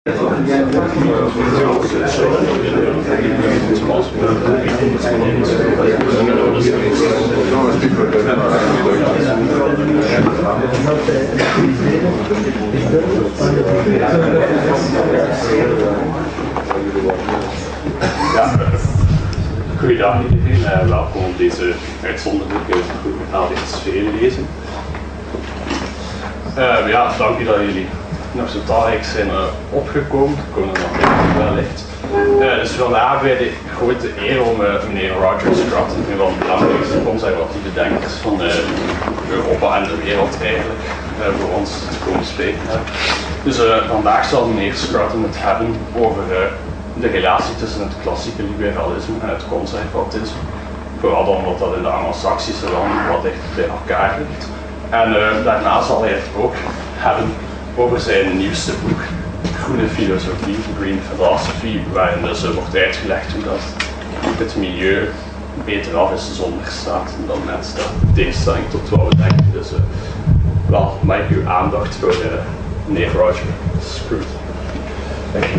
Goeiedag iedereen, welkom op deze uitzonderlijke ADS-lezing. Ja, dank u dat jullie nog zo talrijk zijn opgekomen. Er komen er nog wellicht. Dus vandaag bij de grote eer om meneer Roger Scruton, een van de belangrijkste conservatieve denkers van Europa en de wereld eigenlijk, voor ons te komen spreken. Dus vandaag zal meneer Scruton het hebben over de relatie tussen het klassieke liberalisme en het conservatisme. Vooral omdat dat in de Anglo-Saxische landen wat dichter bij elkaar ligt. En daarna zal hij het ook hebben over zijn nieuwste boek, Groene Filosofie, Green Philosophy, waarin dus wordt uitgelegd hoe dat het milieu beter af is zonder staat dan met staat. In tegenstelling tot wat we denken. Dus wel, mag ik uw aandacht voor meneer Roger Scruton. Thank you.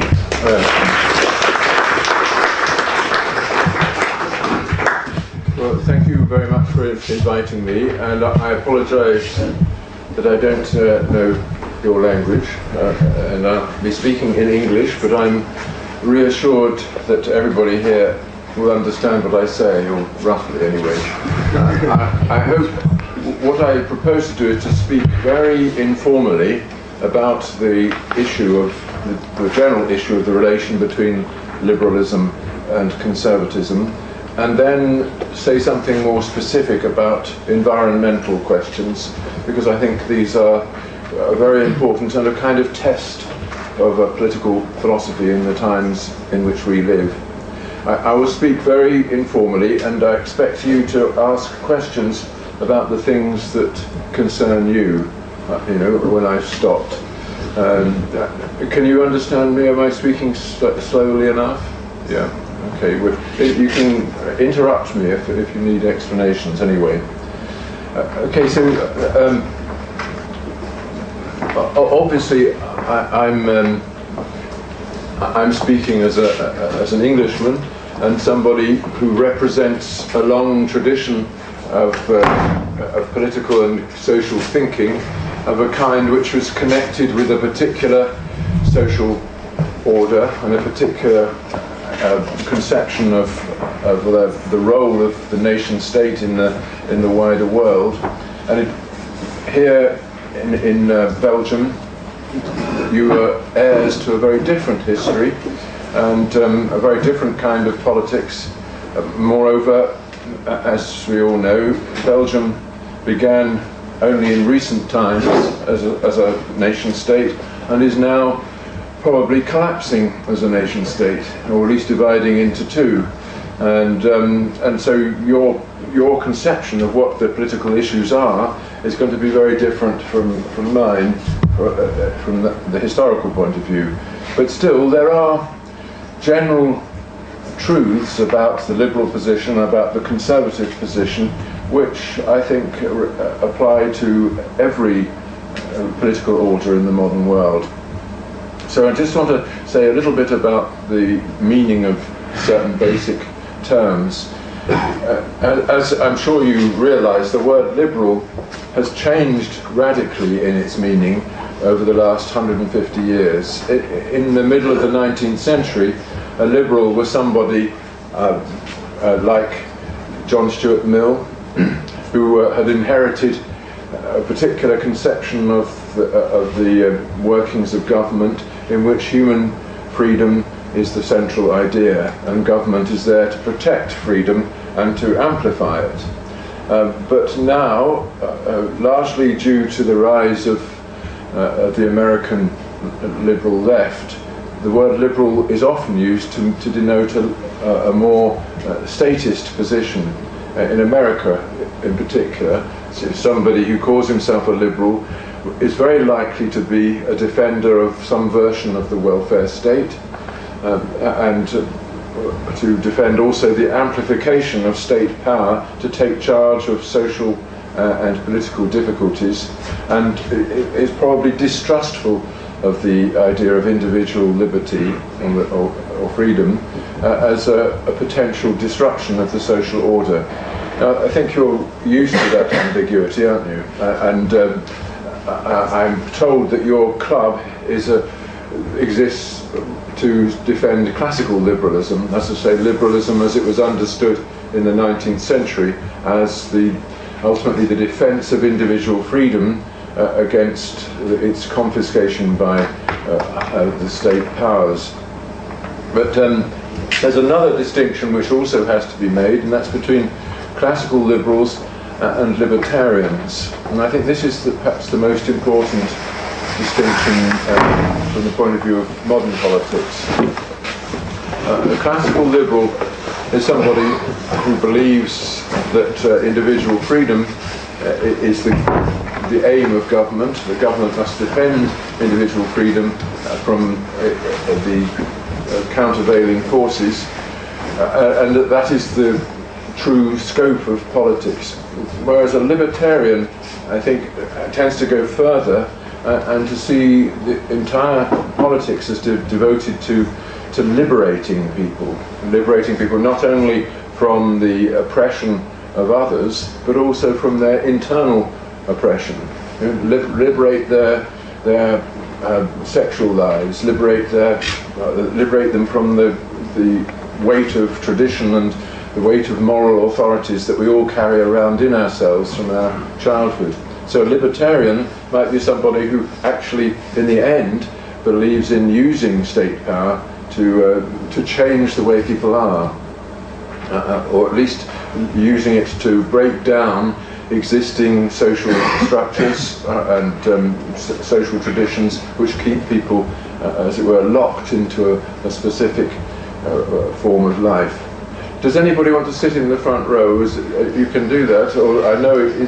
Well, thank you very much for inviting me, and I apologize that I don't know your language, and I'll be speaking in English, but I'm reassured that everybody here will understand what I say, or roughly anyway. I hope what I propose to do is to speak very informally about the issue of the general issue of the relation between liberalism and conservatism, and then say something more specific about environmental questions, because I think these are very important and a kind of test of a political philosophy in the times in which we live. I will speak very informally, and I expect you to ask questions about the things that concern you, when I've stopped. Can you understand me? Am I speaking slowly enough? Yeah. Okay. You can interrupt me if you need explanations. Anyway. Okay. So obviously, I'm speaking as an Englishman and somebody who represents a long tradition of political and social thinking of a kind which was connected with a particular social order and a particular conception of the role of the nation state in the wider world. And here in Belgium, you are heirs to a very different history and a very different kind of politics. Moreover, as we all know, Belgium began only in recent times as a nation state and is now probably collapsing as a nation state, or at least dividing into two. And so your conception of what the political issues are is going to be very different from mine, from the historical point of view. But still, there are general truths about the liberal position, about the conservative position, which I think apply to every political order in the modern world. So I just want to say a little bit about the meaning of certain basic terms. As I'm sure you realize, the word liberal has changed radically in its meaning over the last 150 years. In the middle of the 19th century, a liberal was somebody like John Stuart Mill, who had inherited a particular conception of the workings of government, in which human freedom is the central idea, and government is there to protect freedom and to amplify it. But now, largely due to the rise of the American liberal left, the word liberal is often used to denote a more statist position. In America, in particular, somebody who calls himself a liberal is very likely to be a defender of some version of the welfare state, and to defend also the amplification of state power to take charge of social and political difficulties, and is probably distrustful of the idea of individual liberty or freedom as a potential disruption of the social order. Now, I think you're used to that ambiguity, aren't you? I'm told that your club exists to defend classical liberalism, that's to say liberalism as it was understood in the 19th century as ultimately the defence of individual freedom against its confiscation by the state powers. But there's another distinction which also has to be made, and that's between classical liberals and libertarians. And I think this is perhaps the most important distinction from the point of view of modern politics. The classical liberal is somebody who believes that individual freedom is the aim of government. The government must defend individual freedom from the countervailing forces, and that is the true scope of politics. Whereas a libertarian, I think, tends to go further and to see the entire politics as devoted to liberating people not only from the oppression of others, but also from their internal oppression. Liberate their sexual lives, liberate them from the weight of tradition and the weight of moral authorities that we all carry around in ourselves from our childhood. So a libertarian might be somebody who actually, in the end, believes in using state power to change the way people are, or at least using it to break down existing social structures and social traditions which keep people, as it were, locked into a specific form of life. Does anybody want to sit in the front row? You can do that, or I know it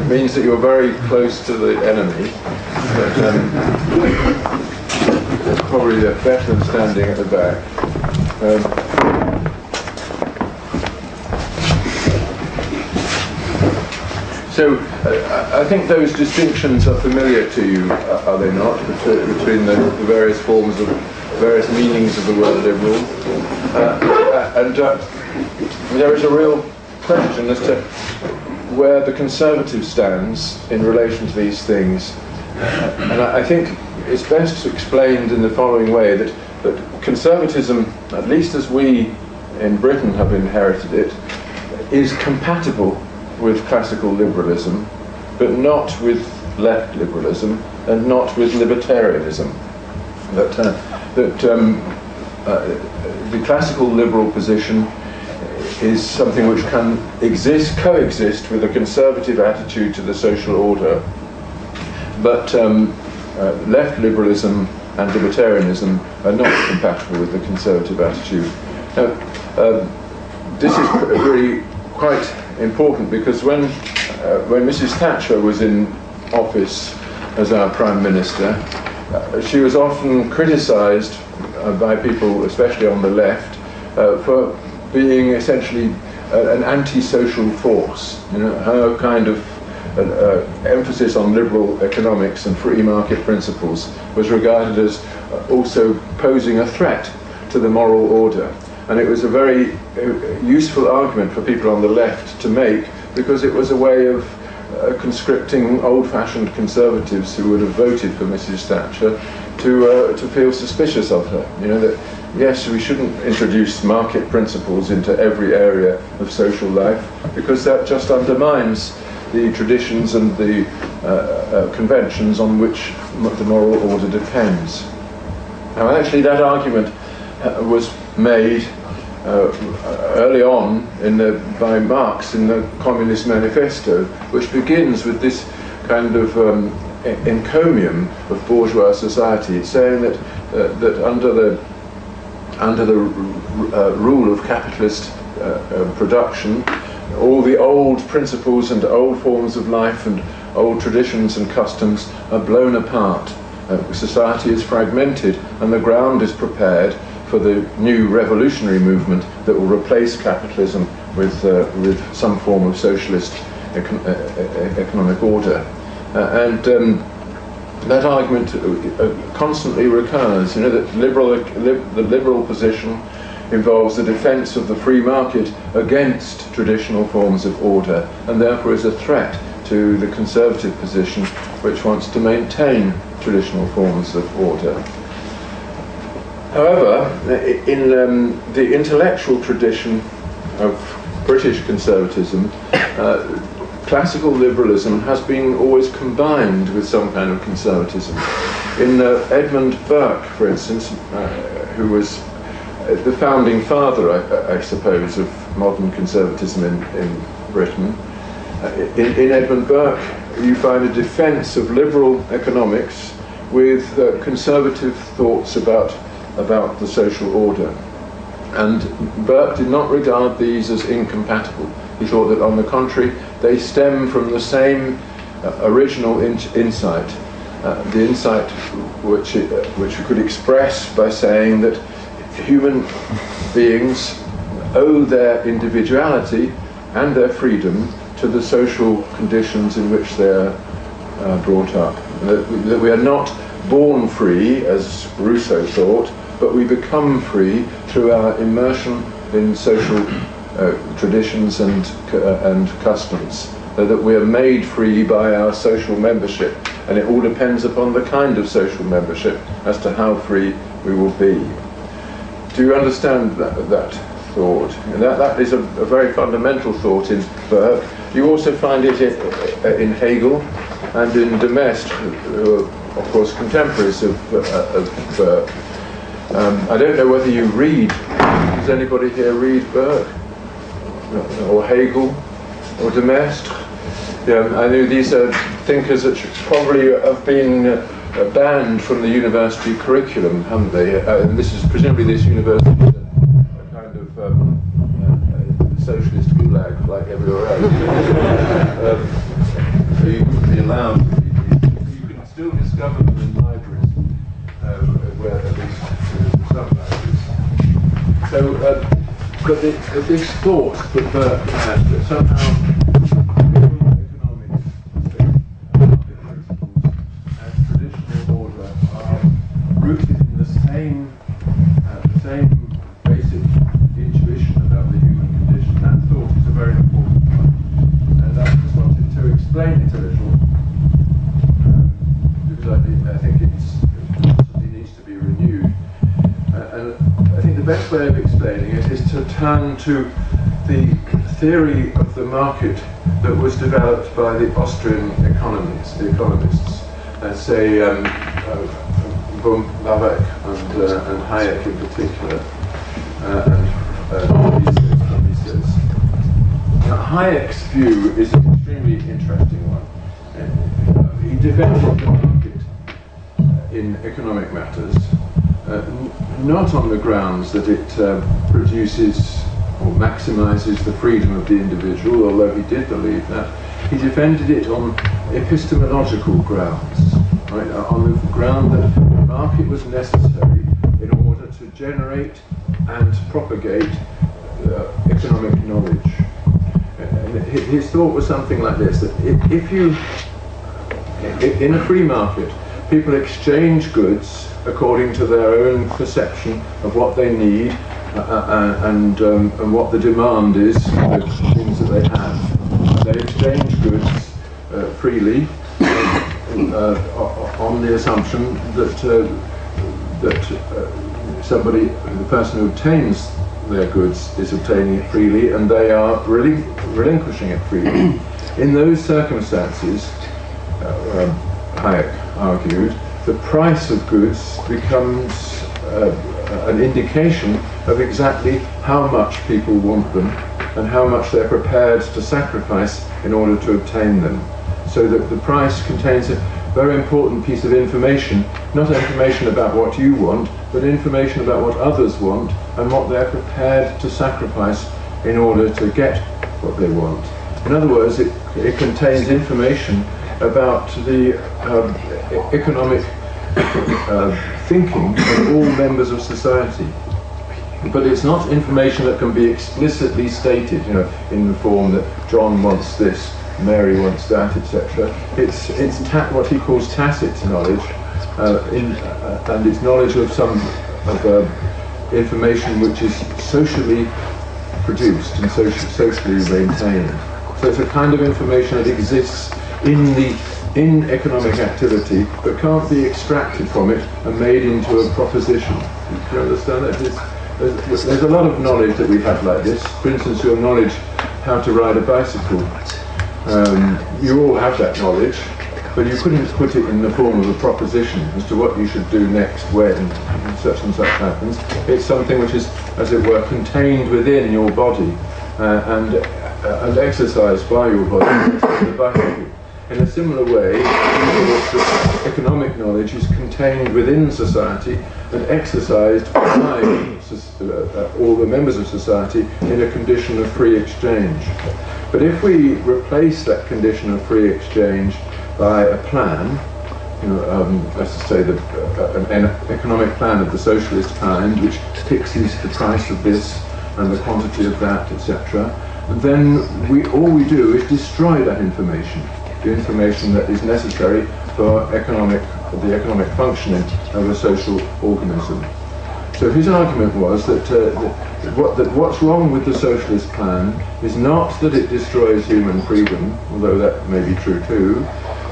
means that you're very close to the enemy, but probably better than standing at the back. So I think those distinctions are familiar to you, are they not, between the various forms of various meanings of the word liberal, and there is a real question as to where the conservative stands in relation to these things, and I think it's best explained in the following way, that conservatism, at least as we in Britain have inherited it, is compatible with classical liberalism, but not with left liberalism and not with libertarianism. The classical liberal position is something which can coexist with a conservative attitude to the social order, but left liberalism and libertarianism are not compatible with the conservative attitude. Now, this is really quite important because when Mrs. Thatcher was in office as our Prime Minister, she was often criticised by people, especially on the left, for being essentially an anti-social force. Her kind of emphasis on liberal economics and free market principles was regarded as also posing a threat to the moral order. And it was a very useful argument for people on the left to make, because it was a way of conscripting old-fashioned conservatives who would have voted for Mrs. Thatcher to feel suspicious of her. That yes, we shouldn't introduce market principles into every area of social life, because that just undermines the traditions and the conventions on which the moral order depends. Now, actually, that argument was made early on by Marx in the Communist Manifesto, which begins with this kind of encomium of bourgeois society, saying that under the rule of capitalist production, all the old principles and old forms of life and old traditions and customs are blown apart. Society is fragmented, and the ground is prepared for the new revolutionary movement that will replace capitalism with some form of socialist economic order. that argument constantly recurs. You know, that the liberal position involves the defence of the free market against traditional forms of order, and therefore is a threat to the conservative position, which wants to maintain traditional forms of order. However, in the intellectual tradition of British conservatism, classical liberalism has been always combined with some kind of conservatism. In Edmund Burke, for instance, who was the founding father, I suppose, of modern conservatism in Britain, in Edmund Burke you find a defence of liberal economics with conservative thoughts about the social order. And Burke did not regard these as incompatible. He thought that, on the contrary, they stem from the same original insight, the insight which you could express by saying that human beings owe their individuality and their freedom to the social conditions in which they are brought up. That we are not born free, as Rousseau thought, but we become free through our immersion in social traditions and customs. That we are made free by our social membership, and it all depends upon the kind of social membership as to how free we will be. Do you understand that thought? And that is a very fundamental thought in Burke. You also find it in Hegel and in de Maistre, who are, of course, contemporaries of Burke. I don't know whether you read. Does anybody here read Burke? Or Hegel? Or de Maistre? Yeah, I know these are thinkers that should probably have been banned from the university curriculum, haven't they? And this is presumably this university is a kind of socialist gulag like everywhere else. So you wouldn't be allowed to read. You can still discover them in libraries, where at least some libraries. So, but this thought that Burke had that somehow rooted in the same basic intuition about the human condition. That thought is a very important one, and I just wanted to explain it a little, because I think it needs to be renewed. And I think the best way of explaining it is to turn to the theory of the market that was developed by the Austrian economists, say Babeck and Hayek in particular, and Mises. Now, Hayek's view is an extremely interesting one. He defended the market in economic matters, not on the grounds that it produces or maximizes the freedom of the individual, although he did believe that. He defended it on epistemological grounds, right? On the ground that the market was necessary in order to generate and propagate economic knowledge. And his thought was something like this: that if you, in a free market, people exchange goods according to their own perception of what they need and what the demand is for the things that they have. They exchange goods freely on the assumption that the person who obtains their goods is obtaining it freely, and they are relinquishing it freely. In those circumstances, Hayek argued, the price of goods becomes an indication of exactly how much people want them and how much they're prepared to sacrifice in order to obtain them. So that the price contains a very important piece of information, not information about what you want, but information about what others want and what they're prepared to sacrifice in order to get what they want. In other words, it contains information about the economic thinking of all members of society. But it's not information that can be explicitly stated, in the form that John wants this Mary wants that, etc. It's what he calls tacit knowledge, and it's knowledge of information which is socially produced and socially maintained. So it's a kind of information that exists in economic activity but can't be extracted from it and made into a proposition. Do you understand that? There's a lot of knowledge that we have like this. For instance, your knowledge how to ride a bicycle. You all have that knowledge, but you couldn't put it in the form of a proposition as to what you should do next when such and such happens. It's something which is, as it were, contained within your body and exercised by your body. The bicycle. In a similar way, economic knowledge is contained within society and exercised by all the members of society in a condition of free exchange. But if we replace that condition of free exchange by a plan, let's say an economic plan of the socialist kind, which fixes the price of this and the quantity of that, etc., then all we do is destroy that information. The information that is necessary for the economic functioning of a social organism. So his argument was that what's wrong with the socialist plan is not that it destroys human freedom, although that may be true too,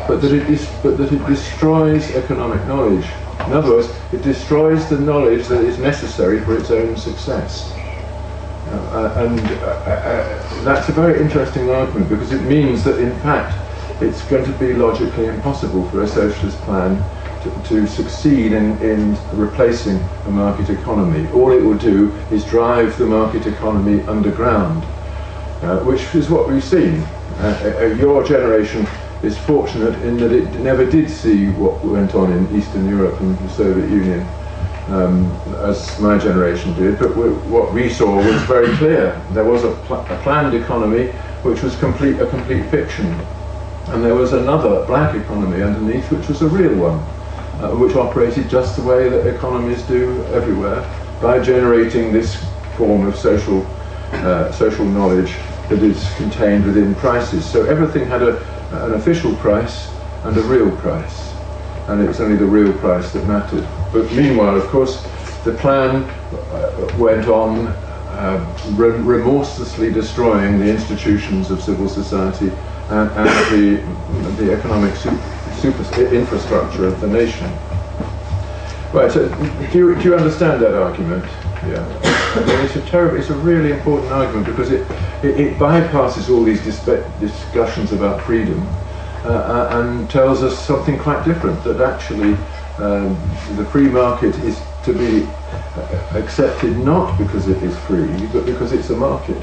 but that it destroys economic knowledge. In other words, it destroys the knowledge that is necessary for its own success. That's a very interesting argument, because it means that in fact it's going to be logically impossible for a socialist plan to succeed in replacing a market economy. All it will do is drive the market economy underground, which is what we've seen. Your generation is fortunate in that it never did see what went on in Eastern Europe and the Soviet Union, as my generation did, but what we saw was very clear. There was a planned economy which was a complete fiction. And there was another black economy underneath, which was a real one, which operated just the way that economies do everywhere, by generating this form of social knowledge that is contained within prices. So everything had an official price and a real price, and it was only the real price that mattered. But meanwhile, of course, the plan went on remorselessly destroying the institutions of civil society and the economic infrastructure of the nation. Right, so do you understand that argument? Yeah. I mean, it's a really important argument, because it bypasses all these discussions about freedom and tells us something quite different, that actually the free market is to be accepted not because it is free, but because it's a market.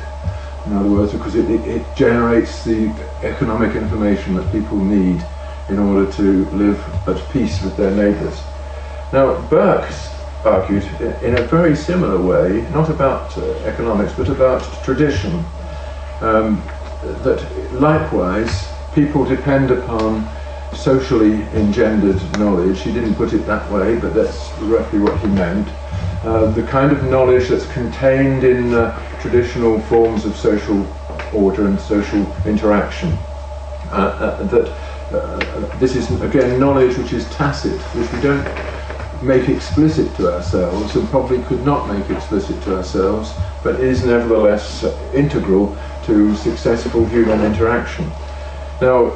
In other words, because it generates the economic information that people need in order to live at peace with their neighbours. Now, Burke argued in a very similar way, not about economics, but about tradition, that likewise people depend upon socially engendered knowledge. He didn't put it that way, but that's roughly what he meant. The kind of knowledge that's contained in traditional forms of social order and social interaction. This is, again, knowledge which is tacit, which we don't make explicit to ourselves, and probably could not make explicit to ourselves, but is nevertheless integral to successful human interaction. Now,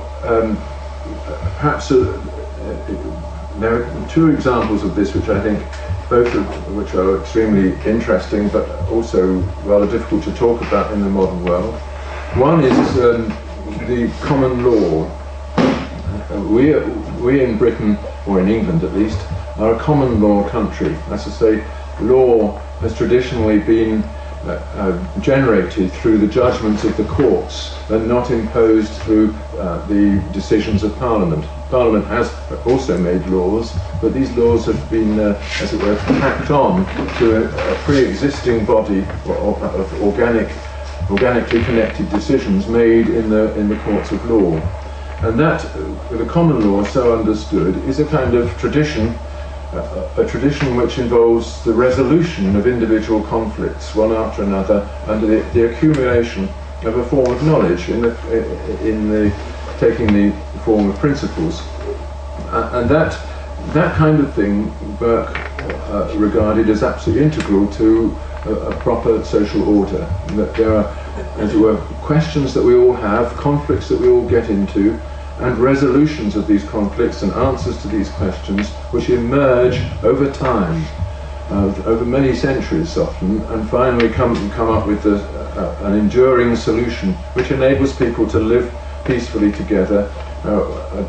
perhaps there are two examples of this which I think, both of which are extremely interesting, but also rather difficult to talk about in the modern world. One is the common law. We in Britain, or in England at least, are a common law country. That's to say, law has traditionally been generated through the judgments of the courts and not imposed through the decisions of Parliament. Parliament has also made laws, but these laws have been, as it were, tacked on to a pre-existing body of organically connected decisions made in the courts of law. And that, the common law, so understood, is a kind of tradition, a tradition which involves the resolution of individual conflicts, one after another, under the accumulation of a form of knowledge in the taking the form of principles, and that kind of thing Burke regarded as absolutely integral to a proper social order. That there are, as it were, questions that we all have, conflicts that we all get into, and resolutions of these conflicts and answers to these questions which emerge over time, over many centuries often, and finally come up with an enduring solution which enables people to live peacefully together,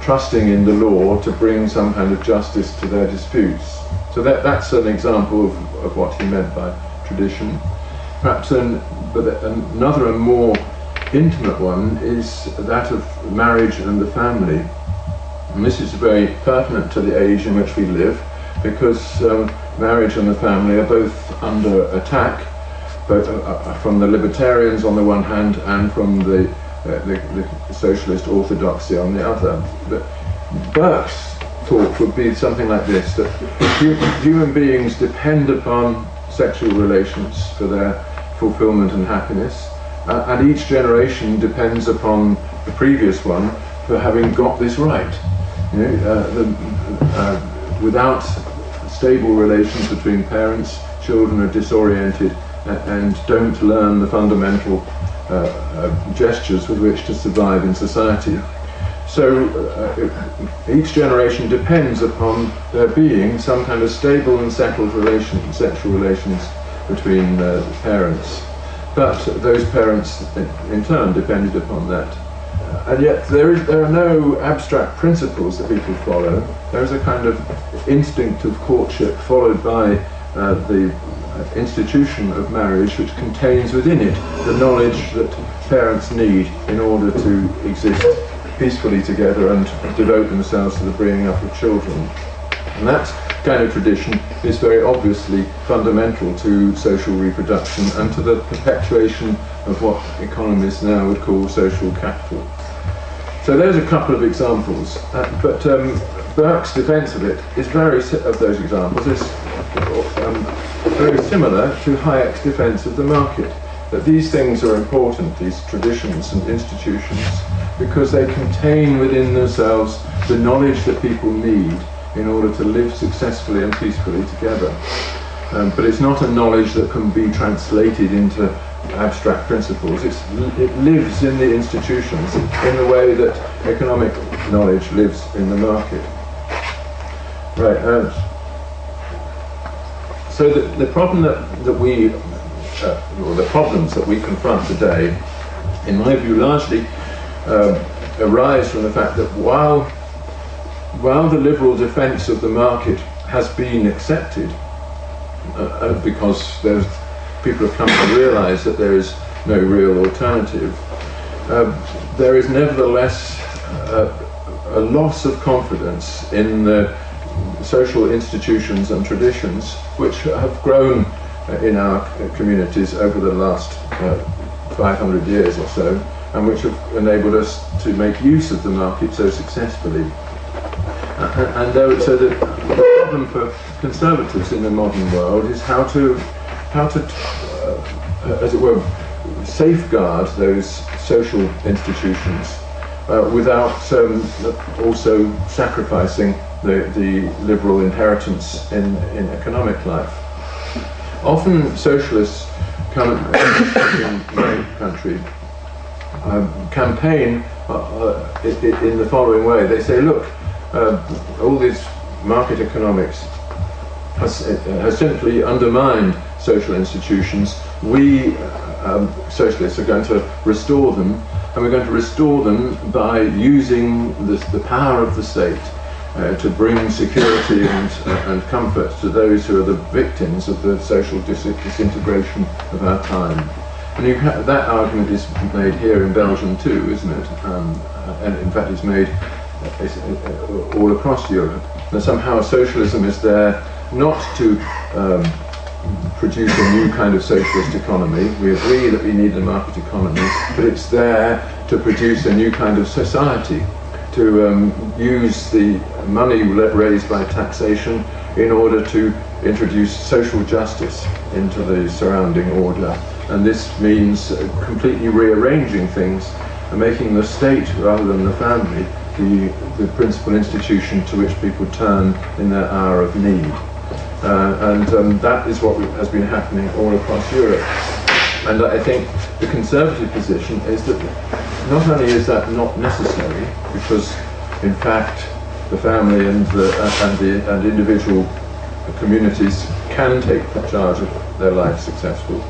trusting in the law to bring some kind of justice to their disputes. So that's an example of what he meant by tradition. Perhaps another and more intimate one is that of marriage and the family. And this is very pertinent to the age in which we live, because marriage and the family are both under attack, both from the libertarians on the one hand and from the socialist orthodoxy on the other. But Burke's thought would be something like this, that human beings depend upon sexual relations for their fulfillment and happiness, and each generation depends upon the previous one for having got this right. You know, without stable relations between parents, children are disoriented and don't learn the fundamental gestures with which to survive in society. So each generation depends upon there being some kind of stable and settled sexual relations between parents. But those parents in turn depended upon that. And yet there are no abstract principles that people follow. There is a kind of instinct of courtship followed by the institution of marriage, which contains within it the knowledge that parents need in order to exist peacefully together and devote themselves to the bringing up of children. And that kind of tradition is very obviously fundamental to social reproduction and to the perpetuation of what economists now would call social capital. So there's a couple of examples, but Burke's defence of it is of those examples is very similar to Hayek's defence of the market. That these things are important, these traditions and institutions, because they contain within themselves the knowledge that people need in order to live successfully and peacefully together. But it's not a knowledge that can be translated into abstract principles. It lives in the institutions in the way that economic knowledge lives in the market. Right. So the problem that we, or the problems that we confront today, in my view, largely arise from the fact that while the liberal defence of the market has been accepted, because people have come to realise that there is no real alternative, there is nevertheless a loss of confidence in the social institutions and traditions which have grown in our communities over the last 500 years or so, and which have enabled us to make use of the market so successfully. So the problem for conservatives in the modern world is how to as it were, safeguard those social institutions without also sacrificing the liberal inheritance in economic life. Often socialists come in my country campaign in the following way. They say, look, all this market economics has simply undermined social institutions. We socialists are going to restore them, and we're going to restore them by using the power of the state to bring security and comfort to those who are the victims of the social disintegration of our time. And that argument is made here in Belgium too, isn't it? And in fact it's made all across Europe. That somehow socialism is there not to produce a new kind of socialist economy. We agree that we need a market economy, but it's there to produce a new kind of society, to use the money raised by taxation in order to introduce social justice into the surrounding order, And this means completely rearranging things and making the state, rather than the family, the principal institution to which people turn in their hour of need. That is what has been happening all across Europe. And I think the Conservative position is that not only is that not necessary, because in fact the family and individual communities can take charge of their life successfully.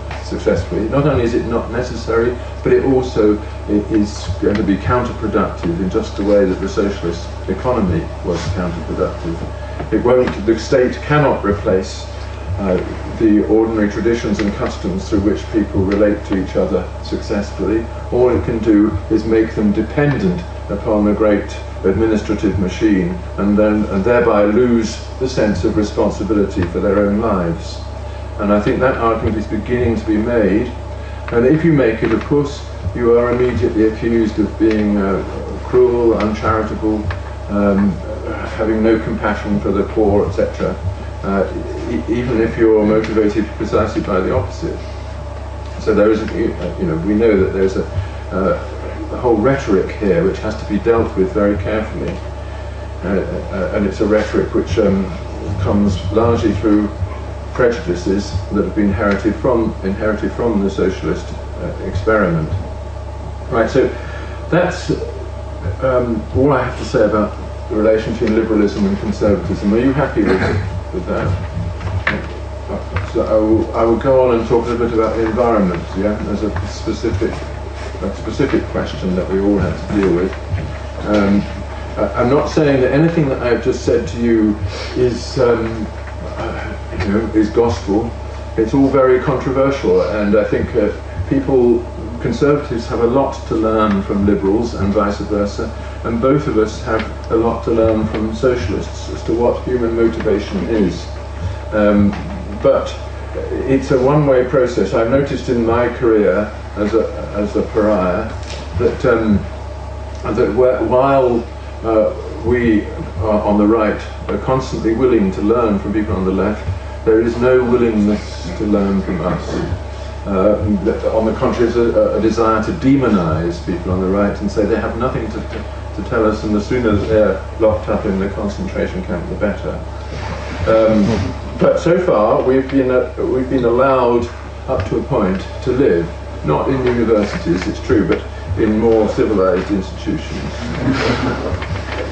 Not only is it not necessary, but it also is going to be counterproductive in just the way that the socialist economy was counterproductive. The state cannot replace the ordinary traditions and customs through which people relate to each other successfully. All it can do is make them dependent upon a great administrative machine, and thereby lose the sense of responsibility for their own lives. And I think that argument is beginning to be made. And if you make it, of course, you are immediately accused of being cruel, uncharitable, having no compassion for the poor, etc. Even if you're motivated precisely by the opposite. So there is, we know that there's a whole rhetoric here which has to be dealt with very carefully, and it's a rhetoric which comes largely through prejudices that have been inherited from the socialist experiment. Right. So that's all I have to say about the relation between liberalism and conservatism. Are you happy with that? So I will go on and talk a little bit about the environment. Yeah, there's a specific question that we all have to deal with. I'm not saying that anything that I've just said to you is is gospel. It's all very controversial, and I think conservatives have a lot to learn from liberals and vice versa, and both of us have a lot to learn from socialists as to what human motivation is. But it's a one-way process. I've noticed in my career as a pariah that while we on the right are constantly willing to learn from people on the left, there is no willingness to learn from us. On the contrary, there's a desire to demonize people on the right and say they have nothing to tell us, and the sooner they're locked up in the concentration camp, the better. But so far, we've been allowed up to a point to live, not in universities, it's true, but in more civilized institutions.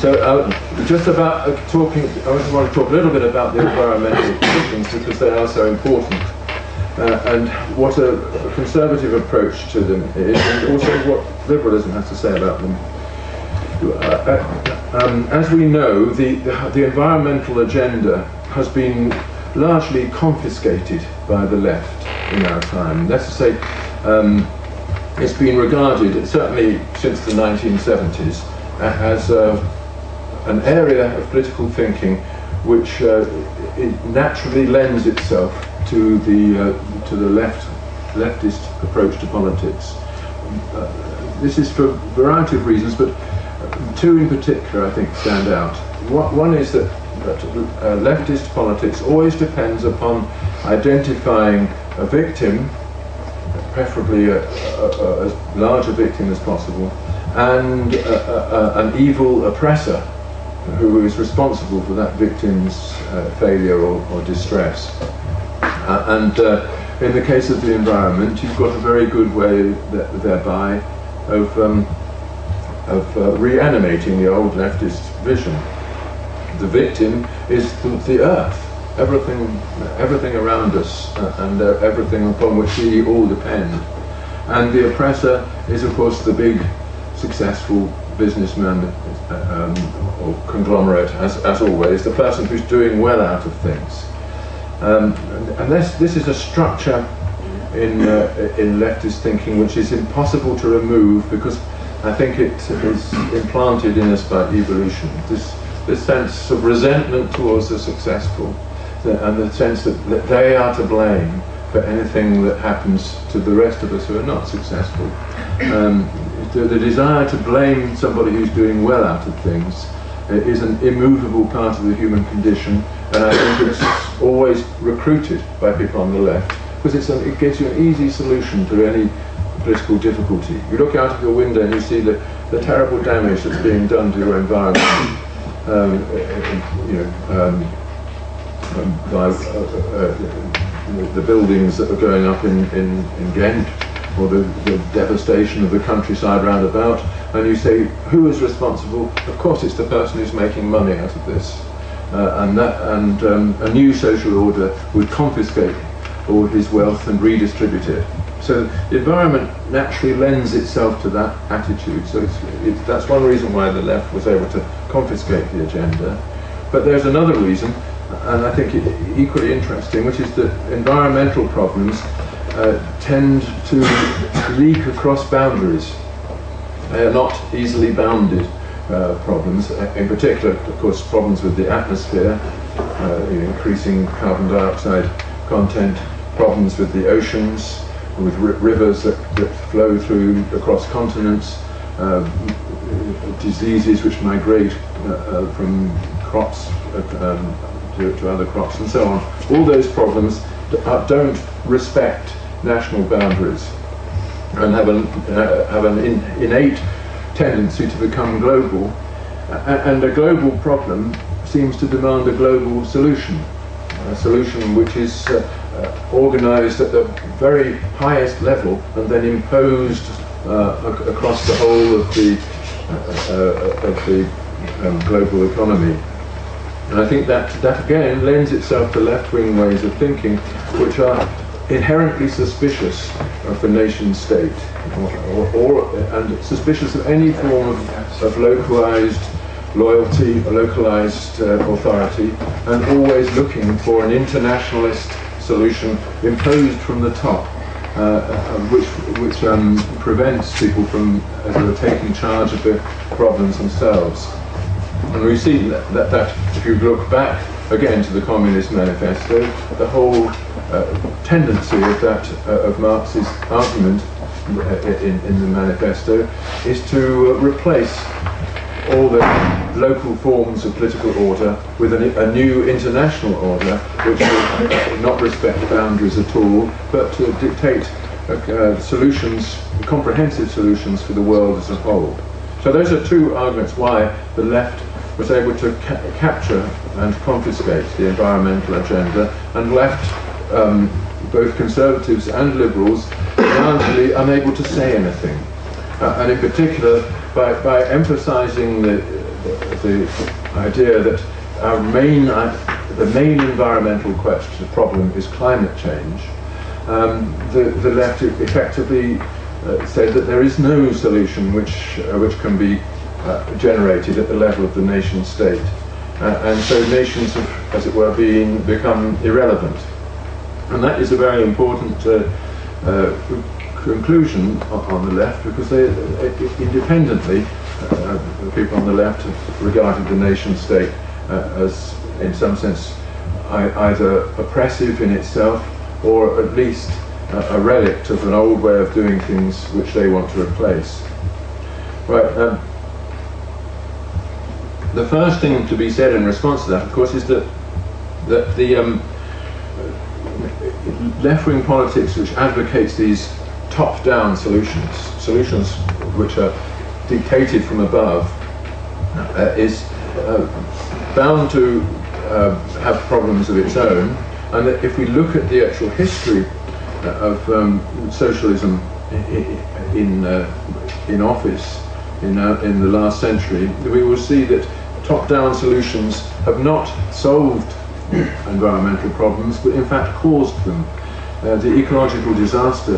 So just about I just want to talk a little bit about the environmental conditions, because they are so important, and what a conservative approach to them is, and also what liberalism has to say about them. As we know, the environmental agenda has been largely confiscated by the left in our time. That's to say, it's been regarded, certainly since the 1970s, as an area of political thinking which it naturally lends itself to the leftist approach to politics. This is for a variety of reasons, but two in particular I think stand out. One is that leftist politics always depends upon identifying a victim, preferably as large a victim as possible, and an evil oppressor who is responsible for that victim's failure or distress. And in the case of the environment, you've got a very good way thereby of reanimating the old leftist vision. The victim is the earth, everything around us, and everything upon which we all depend. And the oppressor is, of course, the big, successful businessman or conglomerate, as always, the person who's doing well out of things. And this is a structure in leftist thinking which is impossible to remove, because I think it is implanted in us by evolution. This sense of resentment towards the successful, and the sense that they are to blame for anything that happens to the rest of us who are not successful. The desire to blame somebody who's doing well out of things is an immovable part of the human condition, and I think it's always recruited by people on the left because it gives you an easy solution to any political difficulty. You look out of your window and you see the terrible damage that's being done to your environment, by the buildings that are going up in Ghent, or the devastation of the countryside round about, and you say, who is responsible? Of course it's the person who's making money out of this. And a new social order would confiscate all his wealth and redistribute it. So the environment naturally lends itself to that attitude. So that's one reason why the left was able to confiscate the agenda. But there's another reason, and I think equally interesting, which is that environmental problems tend to leak across boundaries. They are not easily bounded problems. In particular, of course, problems with the atmosphere, increasing carbon dioxide content, problems with the oceans, with rivers that flow through across continents, diseases which migrate from crops to other crops, and so on. All those problems don't respect national boundaries and have an innate tendency to become global. And a global problem seems to demand a global solution, a solution which is organized at the very highest level and then imposed across the whole of the global economy. And I think that again lends itself to left-wing ways of thinking, which are inherently suspicious of the nation-state, and suspicious of any form of localized loyalty, localized authority, and always looking for an internationalist solution imposed from the top, which prevents people from taking charge of the problems themselves. And we see that if you look back again to the Communist Manifesto, the whole tendency of Marx's argument in the manifesto is to replace all the local forms of political order with a new international order which will not respect boundaries at all, but to dictate solutions, comprehensive solutions for the world as a whole. So those are two arguments why the left was able to capture and confiscate the environmental agenda and left both conservatives and liberals largely unable to say anything. And in particular, by emphasizing the idea that the main environmental problem is climate change, the left effectively said that there is no solution which can be generated at the level of the nation state, and so nations have, as it were, become irrelevant. And that is a very important conclusion on the left, because they independently, the people on the left have regarded the nation state as, in some sense, either oppressive in itself, or at least a relic of an old way of doing things which they want to replace. Right. The first thing to be said in response to that, of course, is that the left-wing politics which advocates these top-down solutions which are dictated from above, is bound to have problems of its own, and that if we look at the actual history of socialism in office in the last century, we will see that top-down solutions have not solved environmental problems, but in fact caused them. The ecological disaster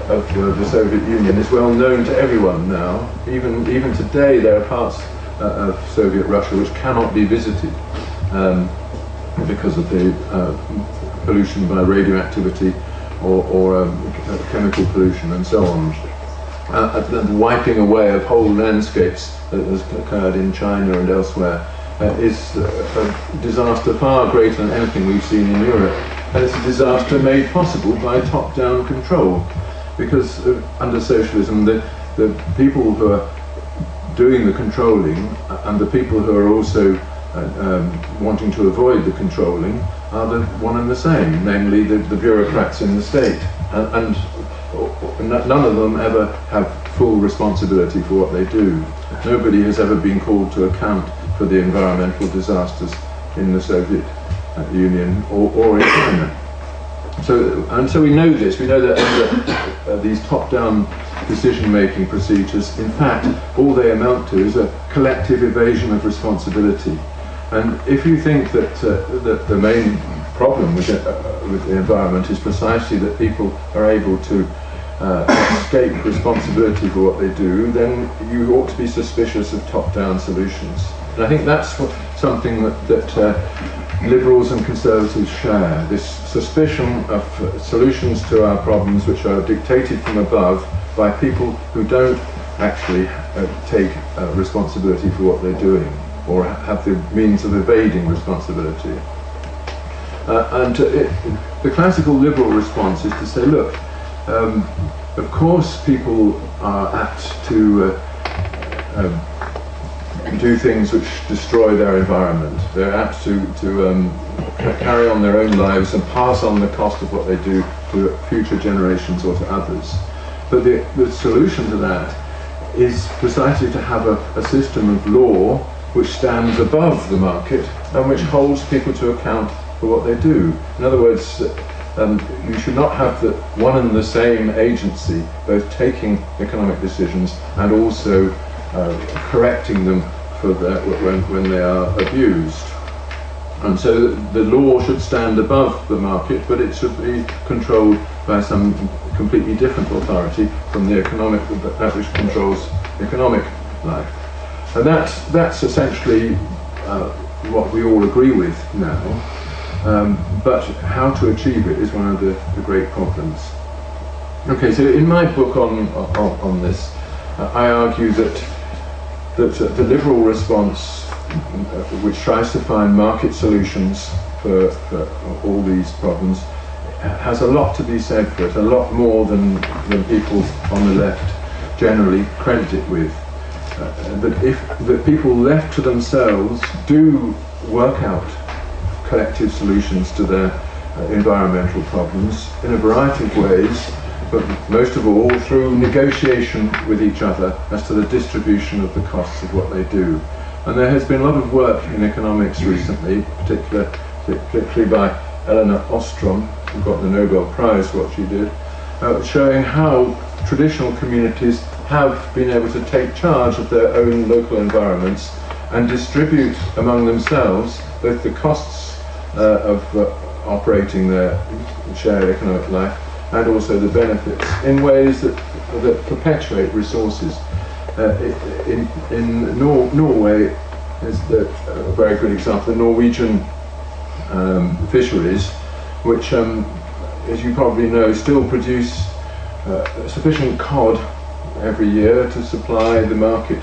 of the Soviet Union is well known to everyone now. Even today there are parts of Soviet Russia which cannot be visited because of the pollution by radioactivity or chemical pollution and so on. The wiping away of whole landscapes that has occurred in China and elsewhere is a disaster far greater than anything we've seen in Europe. And it's a disaster made possible by top-down control, because under socialism the people who are doing the controlling and the people who are also wanting to avoid the controlling are the one and the same, namely the bureaucrats in the state. And none of them ever have full responsibility for what they do. Nobody has ever been called to account for the environmental disasters in the Soviet Union or in China. So we know this. We know that under these top-down decision-making procedures, in fact, all they amount to is a collective evasion of responsibility. And if you think that the main problem with the environment is precisely that people are able to escape responsibility for what they do, then you ought to be suspicious of top-down solutions. And I think that's something that liberals and conservatives share, this suspicion of solutions to our problems which are dictated from above by people who don't actually take responsibility for what they're doing, or have the means of evading responsibility. The classical liberal response is to say, look, of course people are apt to do things which destroy their environment. They're apt to carry on their own lives and pass on the cost of what they do to future generations or to others. But the solution to that is precisely to have a system of law which stands above the market and which holds people to account for what they do. In other words, you should not have the one and the same agency both taking economic decisions and also correcting them for when they are abused. And so the law should stand above the market, but it should be controlled by some completely different authority from the economic, that which controls economic life. And that's essentially what we all agree with now. But how to achieve it is one of the great problems. Okay, so in my book on this, I argue that the liberal response, which tries to find market solutions for all these problems, has a lot to be said for it, a lot more than people on the left generally credit it with. That if the people left to themselves do work out collective solutions to their environmental problems in a variety of ways, but most of all through negotiation with each other as to the distribution of the costs of what they do. And there has been a lot of work in economics recently, particularly by Elinor Ostrom, who got the Nobel Prize for what she did, showing how traditional communities have been able to take charge of their own local environments and distribute among themselves both the costs of operating their shared economic life and also the benefits in ways that perpetuate resources. In Norway is a very good example, the Norwegian fisheries, which, as you probably know, still produce sufficient cod every year to supply the market,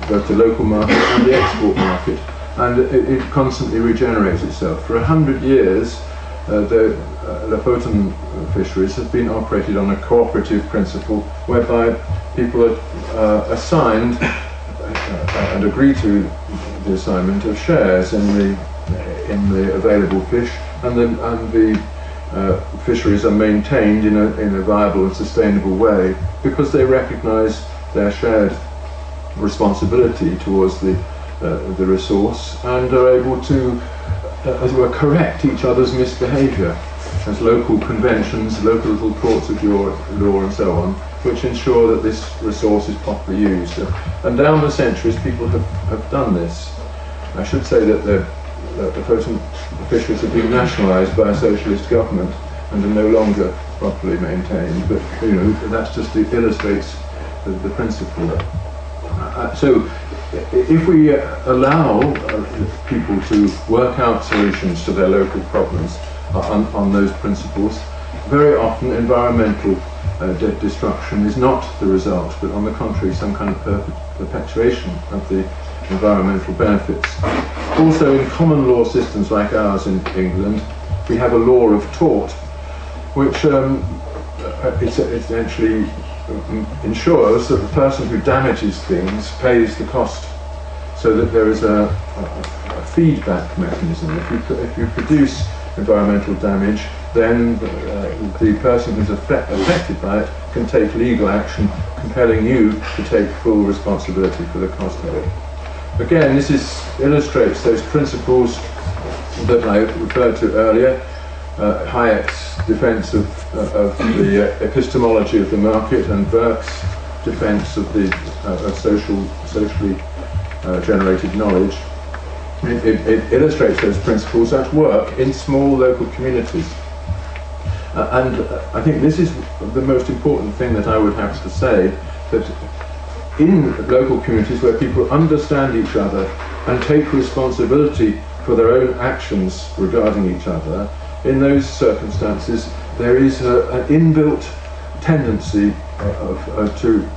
both the local market and the export market, and it constantly regenerates itself. For 100 years, the Lofoten fisheries have been operated on a cooperative principle whereby people are assigned and agree to the assignment of shares in the available fish, and the fisheries are maintained in a viable and sustainable way because they recognise their shared responsibility towards the resource and are able to, as it were, correct each other's misbehaviour as local conventions, local little courts of law and so on, which ensure that this resource is properly used. And down the centuries people have done this. I should say that the Lofoten fisheries have been nationalised by a socialist government and are no longer properly maintained, but that just illustrates the principle. So if we allow people to work out solutions to their local problems on those principles, very often environmental destruction is not the result, but on the contrary some kind of perpetuation of the environmental benefits. Also, in common law systems like ours in England, we have a law of tort, which essentially ensures that the person who damages things pays the cost. so that there is a feedback mechanism. If you produce environmental damage, then the person who's affected by it can take legal action, compelling you to take full responsibility for the cost of it. Again, this illustrates those principles that I referred to earlier. Hayek's defense of the epistemology of the market, and Burke's defense of the socially generated knowledge. It illustrates those principles at work in small local communities. And I think this is the most important thing that I would have to say, that in local communities where people understand each other and take responsibility for their own actions regarding each other, in those circumstances there is an inbuilt tendency to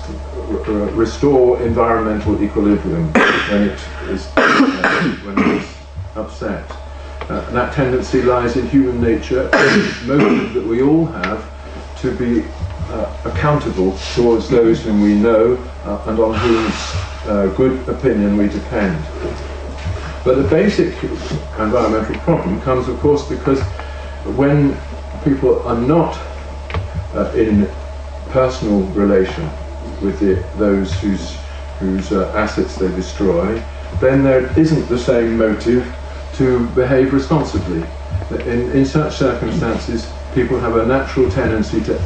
restore environmental equilibrium when it is upset. That tendency lies in human nature, a motive that we all have to be accountable towards those whom we know and on whose good opinion we depend. But the basic environmental problem comes, of course, because when people are not in personal relation with those whose assets they destroy, then there isn't the same motive to behave responsibly. In such circumstances, people have a natural tendency to,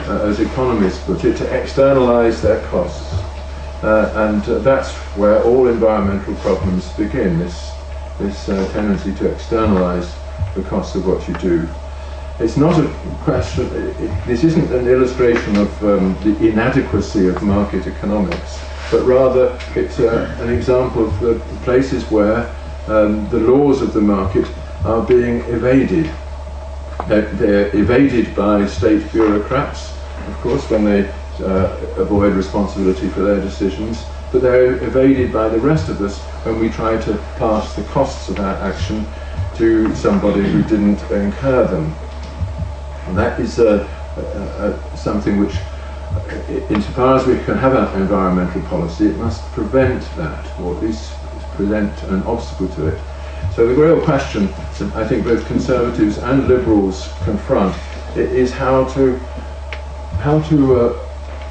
as economists put it, to externalize their costs. And that's where all environmental problems begin, this tendency to externalize the costs of what you do. It's not a question, this isn't an illustration of the inadequacy of market economics, but rather it's an example of the places where the laws of the market are being evaded. They're evaded by state bureaucrats, of course, when they avoid responsibility for their decisions, but they're evaded by the rest of us when we try to pass the costs of our action to somebody who didn't incur them. And that is something which, insofar as we can have an environmental policy, it must prevent that, or at least present an obstacle to it. So the real question that I think both conservatives and liberals confront is how to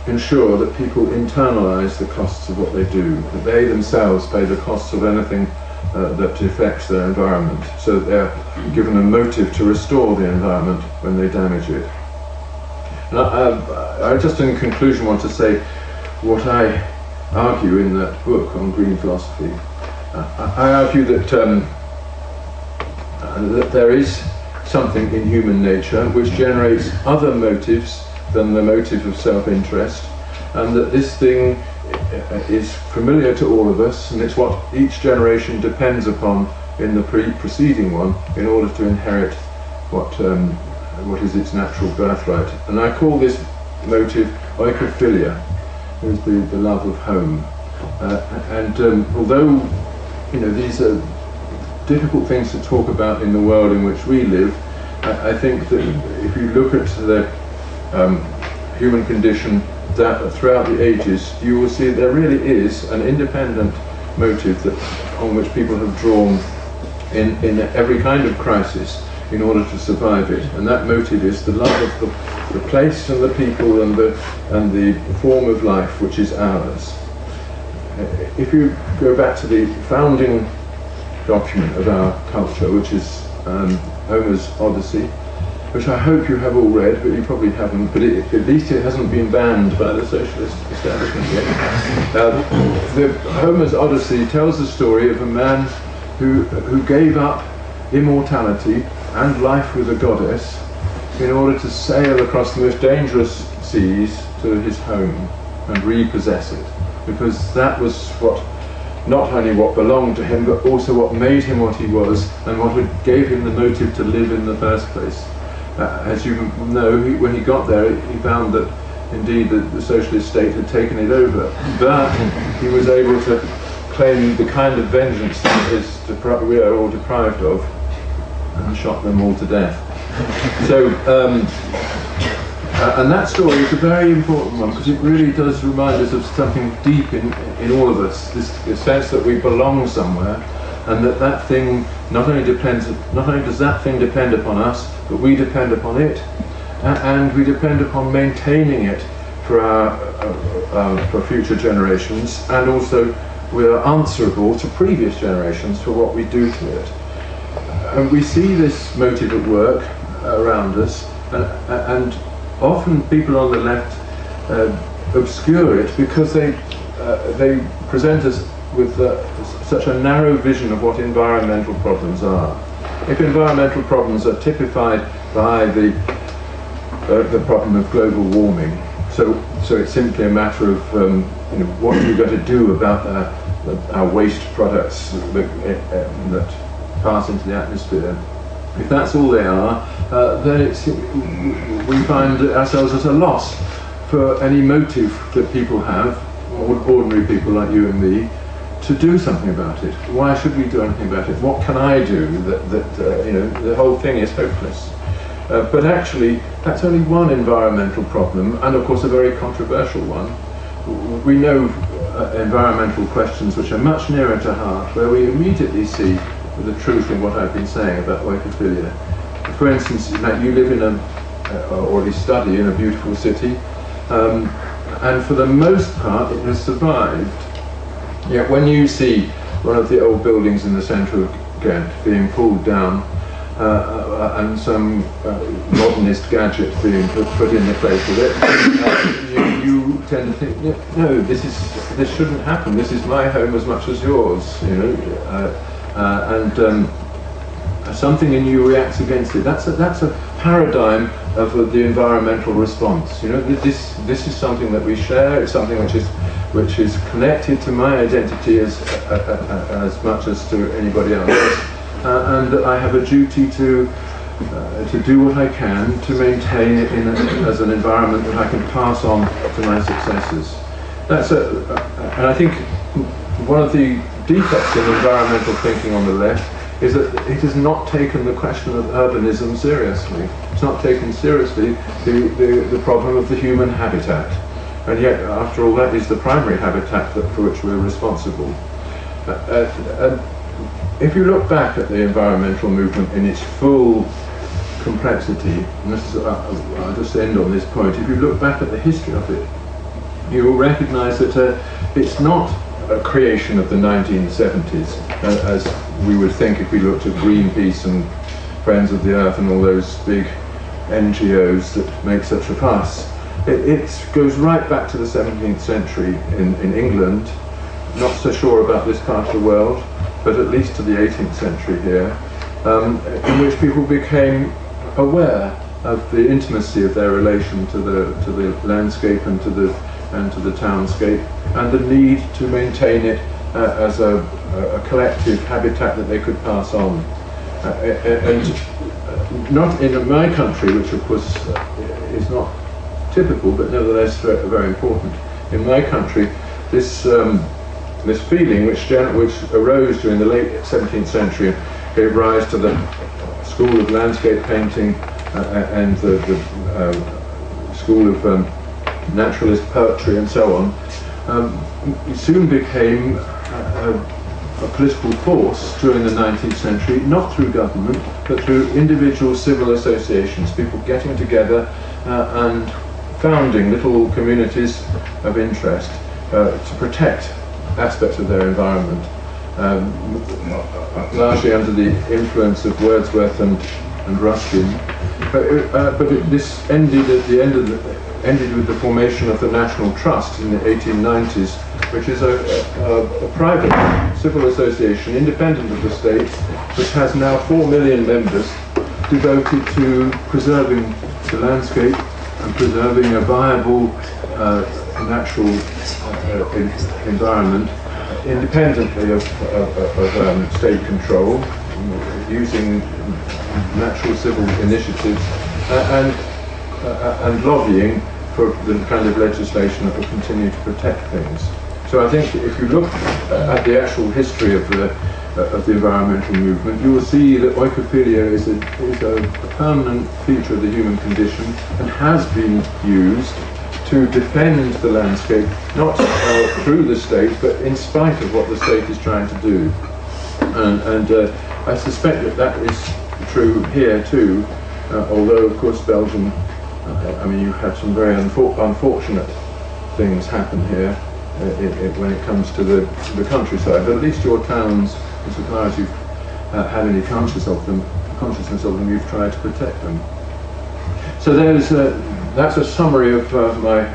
ensure that people internalise the costs of what they do, that they themselves pay the costs of anything that affects their environment, so that they're given a motive to restore the environment when they damage it. And I just in conclusion want to say what I argue in that book on green philosophy. I argue that that there is something in human nature which generates other motives than the motive of self-interest, and that this thing is familiar to all of us, and it's what each generation depends upon in the preceding one in order to inherit what is its natural birthright. And I call this motive oikophilia, is the love of home. Although these are difficult things to talk about in the world in which we live, I think that if you look at the human condition that throughout the ages, you will see there really is an independent motive on which people have drawn in every kind of crisis in order to survive it, and that motive is the love of the place and the people and the form of life which is ours. If you go back to the founding document of our culture, which is Homer's Odyssey, which I hope you have all read, but you probably haven't, but at least it hasn't been banned by the socialist establishment yet. Homer's Odyssey tells the story of a man who gave up immortality and life with a goddess in order to sail across the most dangerous seas to his home and repossess it, because that was not only what belonged to him, but also what made him what he was and what gave him the motive to live in the first place. As you know, when he got there, he found that indeed the socialist state had taken it over, but he was able to claim the kind of vengeance that we are all deprived of, and shot them all to death. So And that story is a very important one because it really does remind us of something deep in all of us, this sense that we belong somewhere, and that thing not only does that thing depend upon us, but we depend upon it, and we depend upon maintaining it for future generations, and also we are answerable to previous generations for what we do to it. And we see this motive at work around us, and often people on the left obscure it because they present us with such a narrow vision of what environmental problems are. If environmental problems are typified by the problem of global warming, so it's simply a matter of what you've got to do about our waste products that pass into the atmosphere. If that's all they are, then we find ourselves at a loss for any motive that people have, ordinary people like you and me, to do something about it. Why should we do anything about it? What can I do the whole thing is hopeless? But actually, that's only one environmental problem, and of course a very controversial one. We know environmental questions which are much nearer to heart, where we immediately see the truth in what I've been saying about oikophilia. For instance, you live in or at least study in a beautiful city, and for the most part it has survived. Yet when you see one of the old buildings in the centre of Ghent being pulled down, and some modernist gadget being put in the place of it, you tend to think, no, this shouldn't happen. This is my home as much as yours, and something in you reacts against it. That's a paradigm of the environmental response. This is something that we share. It's something which is connected to my identity as much as to anybody else. And I have a duty to do what I can to maintain it as an environment that I can pass on to my successors. And I think one of the defects in environmental thinking on the left is that it has not taken the question of urbanism seriously. It's not taken seriously the problem of the human habitat. And yet, after all, that is the primary habitat for which we're responsible. If you look back at the environmental movement in its full complexity, and I'll just end on this point, if you look back at the history of it, you will recognise that it's not a creation of the 1970s, as we would think if we looked at Greenpeace and Friends of the Earth and all those big NGOs that make such a fuss. It goes right back to the 17th century in England, not so sure about this part of the world, but at least to the 18th century here, in which people became aware of the intimacy of their relation to the landscape and to the townscape, and the need to maintain it as a collective habitat that they could pass on. And not in my country, which of course is not typical, but nevertheless very important. In my country, this feeling which arose during the late 17th century gave rise to the school of landscape painting and the school of naturalist poetry and so on. It soon became a political force during the 19th century, not through government, but through individual civil associations, people getting together and founding little communities of interest to protect aspects of their environment, largely under the influence of Wordsworth and Ruskin. But this ended with the formation of the National Trust in the 1890s, which is a private civil association, independent of the state, which has now 4 million members, devoted to preserving the landscape and preserving a viable natural environment, independently of state control, using natural civil initiatives and lobbying for the kind of legislation that will continue to protect things. So I think if you look at the actual history of the of the environmental movement, you will see that oikophilia is a permanent feature of the human condition and has been used to defend the landscape, not through the state, but in spite of what the state is trying to do. And I suspect that that is true here too, although of course Belgium, I mean, you had some very unfortunate things happen here when it comes to the countryside, but at least your towns, as far as you've had any consciousness of them, you've tried to protect them. So that's a summary of my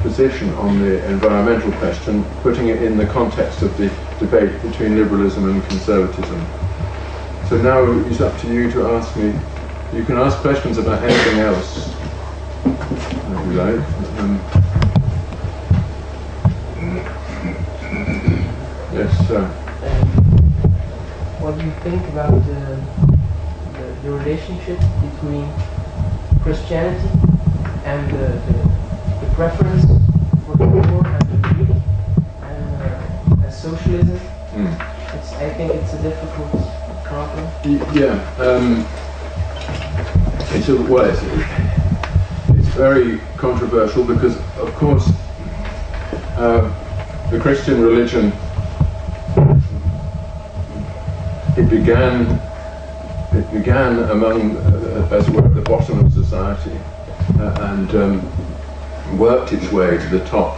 position on the environmental question, putting it in the context of the debate between liberalism and conservatism. So now it's up to you to ask me. You can ask questions about anything else, if you like. Yes, sir. What do you think about the relationship between Christianity and the preference for the poor and the greedy and socialism? I think it's a difficult problem. Yeah. It's very controversial because, of course, the Christian religion, it began among, as it were, at the bottom of society, and worked its way to the top.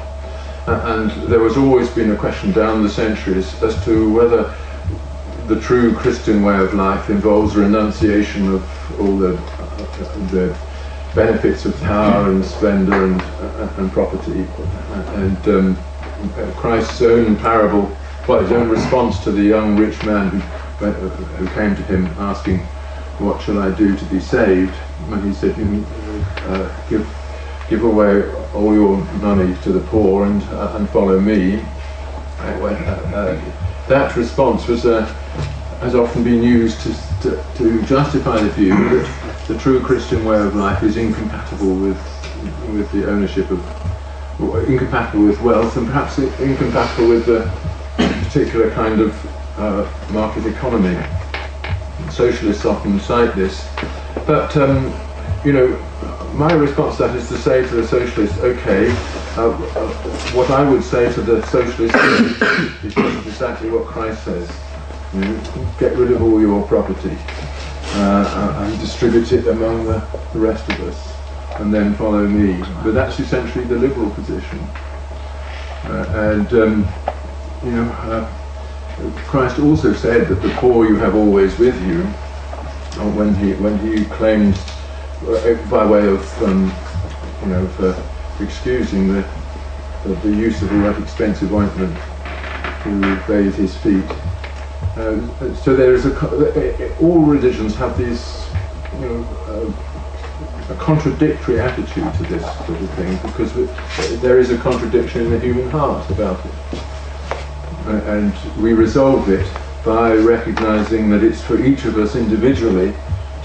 And there has always been a question down the centuries as to whether the true Christian way of life involves renunciation of all the benefits of power and splendor and property. And Christ's own parable, his own response to the young rich man who came to him asking, "What shall I do to be saved?" And he said, give away all your money to the poor and follow me. That response has often been used to justify the view that the true Christian way of life is incompatible with the ownership of, or incompatible with wealth, and perhaps incompatible with the particular kind of market economy. Socialists often cite this, but my response to that is to say to the socialists, okay, what I would say to the socialists is just exactly what Christ says. Get rid of all your property and distribute it among the rest of us, and then follow me. But that's essentially the liberal position. Christ also said that the poor you have always with you. When he claimed, by way of excusing the use of a expensive ointment to bathe his feet. So there is all religions have these, a contradictory attitude to this sort of thing, because there is a contradiction in the human heart about it. And we resolve it by recognizing that it's for each of us individually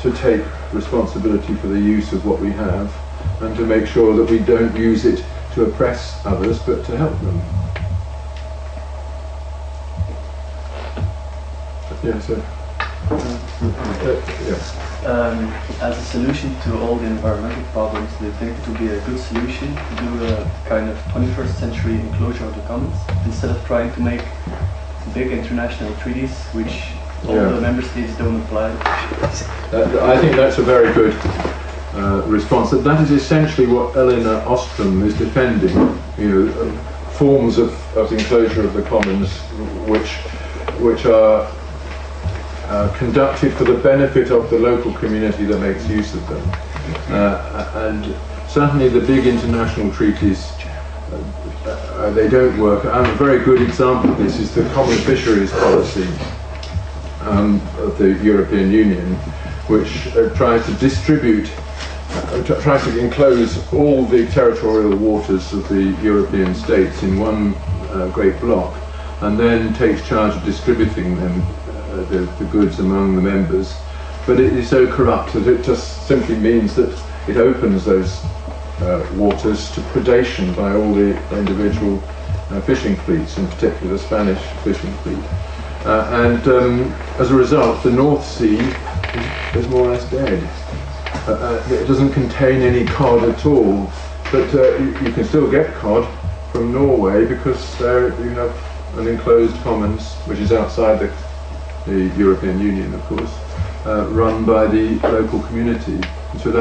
to take responsibility for the use of what we have, and to make sure that we don't use it to oppress others, but to help them. Yes, sir. As a solution to all the environmental problems, do you think it would be a good solution to do a kind of 21st century enclosure of the commons, instead of trying to make big international treaties which all the member states don't apply? I think that's a very good response. That is essentially what Elinor Ostrom is defending. Forms of enclosure of the commons which are conducted for the benefit of the local community that makes use of them. And certainly the big international treaties, they don't work. And a very good example of this is the common fisheries policy of the European Union, which tries to distribute, tries to enclose all the territorial waters of the European states in one great block, and then takes charge of distributing them, the goods among the members. But it is so corrupt that it just simply means that it opens those waters to predation by all the individual fishing fleets, in particular the Spanish fishing fleet. As a result, the North Sea is more or less dead. It doesn't contain any cod at all, but you can still get cod from Norway because you have an enclosed commons, which is outside the European Union, of course, run by the local community. And so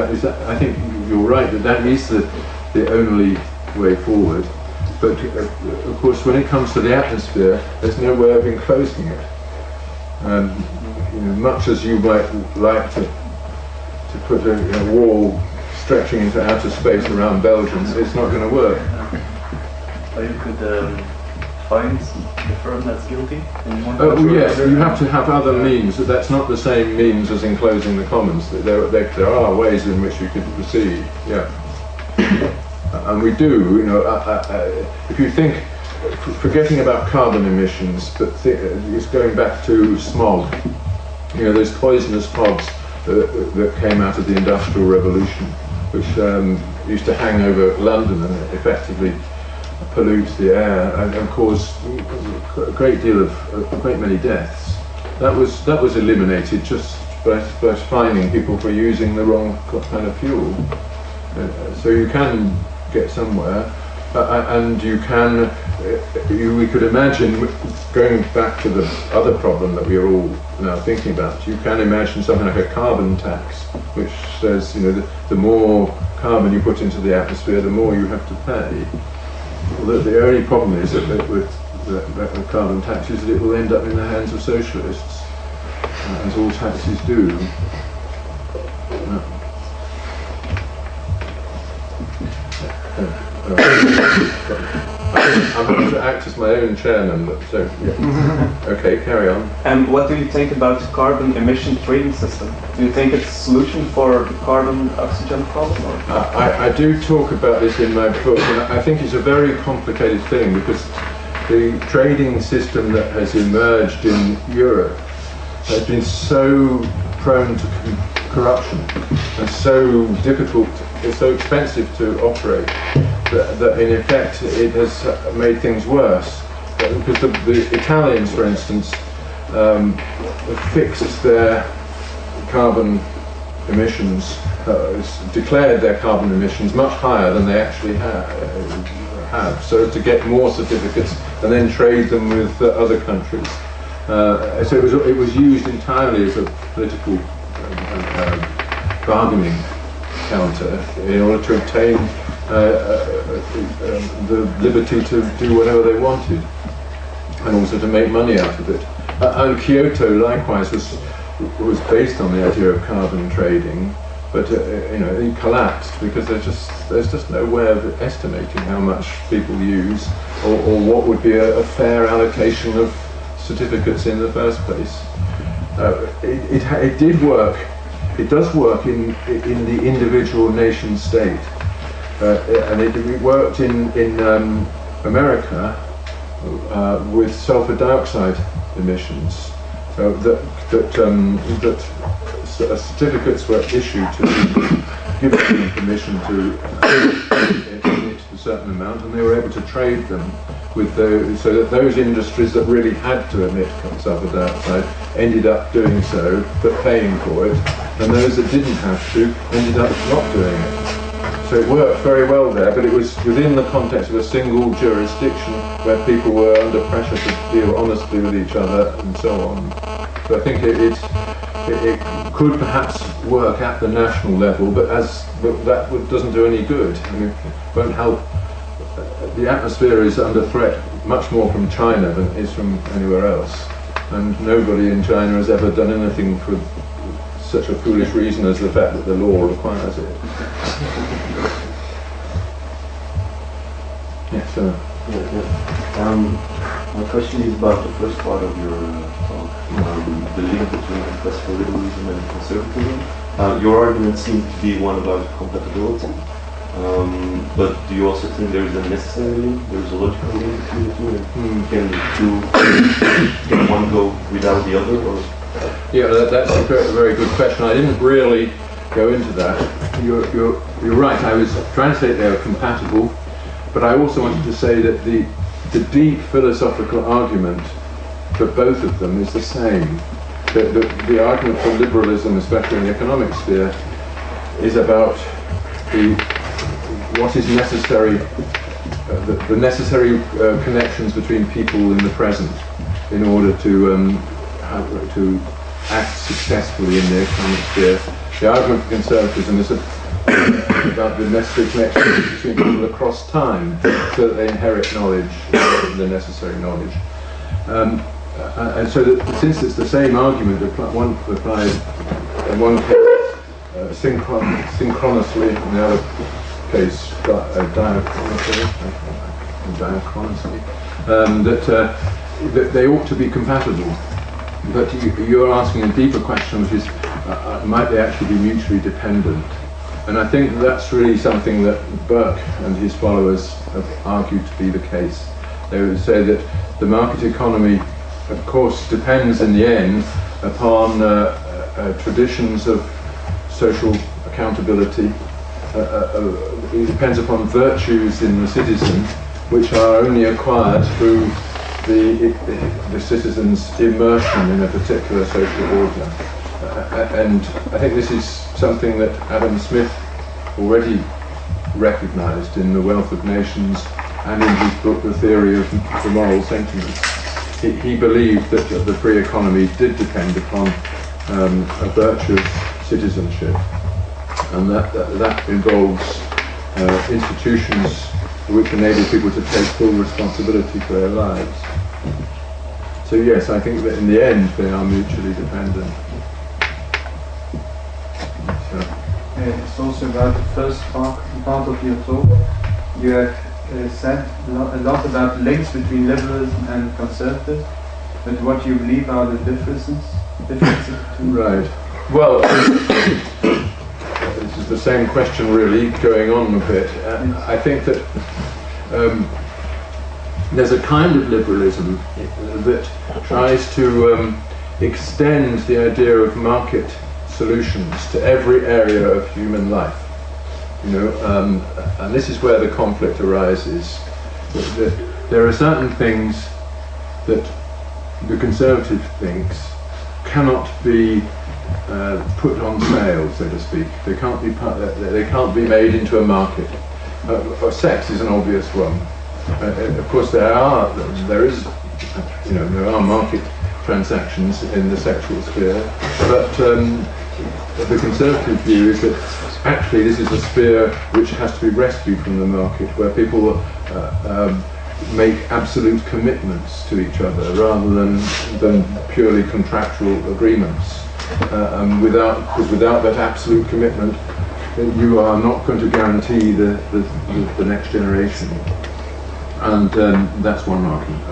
I think you're right that is the only way forward. But of course, when it comes to the atmosphere, there's no way of enclosing it. Much as you might like to put a wall stretching into outer space around Belgium, it's not going to work. Or you could find the firm that's guilty in one Oh yes, you have to have other means. That's not the same means as enclosing the commons. There are ways in which you could proceed. Yeah. And we do, if you think, forgetting about carbon emissions, but it's going back to smog. Those poisonous fogs that came out of the Industrial Revolution, which used to hang over London and effectively pollute the air and cause a great many deaths. That was eliminated just by fining people for using the wrong kind of fuel. So you can get somewhere, and we could imagine, going back to the other problem that we are all now thinking about, you can imagine something like a carbon tax, which says, the more carbon you put into the atmosphere, the more you have to pay. Well, the only problem is that with the carbon tax is that it will end up in the hands of socialists, as all taxes do. I'm going to act as my own chairman, so yeah. Okay, carry on. And what do you think about the carbon emission trading system? Do you think it's a solution for the carbon oxygen problem? I do talk about this in my book, and I think it's a very complicated thing because the trading system that has emerged in Europe has been so prone to corruption and so difficult, it's so expensive to operate that in effect it has made things worse. Because the Italians, for instance, fixed their carbon emissions, declared their carbon emissions much higher than they actually have, so as to get more certificates and then trade them with other countries. So it was used entirely as a political bargaining counter in order to obtain the liberty to do whatever they wanted, and also to make money out of it. And Kyoto likewise was based on the idea of carbon trading, but it collapsed because there's just no way of estimating how much people use or what would be a fair allocation of certificates in the first place. It did work. It does work in the individual nation state, and it worked in America with sulfur dioxide emissions. That certificates were issued to give them permission to emit a certain amount, and they were able to trade them with so that those industries that really had to emit sulfur dioxide ended up doing so, but paying for it, and those that didn't have to ended up not doing it. So it worked very well there, but it was within the context of a single jurisdiction where people were under pressure to deal honestly with each other and so on. So I think it could perhaps work at the national level, but that doesn't do any good. I mean, it won't help. The atmosphere is under threat much more from China than it is from anywhere else, and nobody in China has ever done anything for such a foolish reason as the fact that the law requires it. Yes, sir. My question is about the first part of your talk, the link between classical liberalism and conservatism. Your argument seemed to be one about compatibility, but do you also think there is a necessary link, there is a logical link between the two, and can one go without the other? Or? Yeah, that's a very good question. I didn't really go into that. You're right, I was trying to say they are compatible, but I also wanted to say that the deep philosophical argument for both of them is the same. The argument for liberalism, especially in the economic sphere, is about what is necessary, the necessary connections between people in the present in order to act successfully in the economic sphere. The argument for conservatism is about the necessary connections between people across time, so that they inherit knowledge, the necessary knowledge. And so that since it's the same argument, one applies in one case synchronously, in the other case diachronously, that they ought to be compatible. But you're asking a deeper question, which is, might they actually be mutually dependent? And I think that's really something that Burke and his followers have argued to be the case. They would say that the market economy, of course, depends in the end upon traditions of social accountability. It depends upon virtues in the citizen, which are only acquired through the citizen's immersion in a particular social order. And I think this is something that Adam Smith already recognized in The Wealth of Nations and in his book The Theory of the Moral Sentiments. He believed that the free economy did depend upon a virtuous citizenship, and that involves institutions which enable people to take full responsibility for their lives. So yes, I think that in the end they are mutually dependent. It's also about the first part of your talk. You have said a lot about links between liberalism and conservatism, but what do you believe are the differences between? Right. Well, this is the same question really, going on a bit. I think that there's a kind of liberalism that tries to extend the idea of market solutions to every area of human life. And this is where the conflict arises. There are certain things that the conservative thinks cannot be put on sale, so to speak. They can't be made into a market. Sex is an obvious one. Of course, there are market transactions in the sexual sphere, but the conservative view is that actually this is a sphere which has to be rescued from the market, where people make absolute commitments to each other rather than purely contractual agreements. Because without that absolute commitment, you are not going to guarantee the next generation. And that's one argument.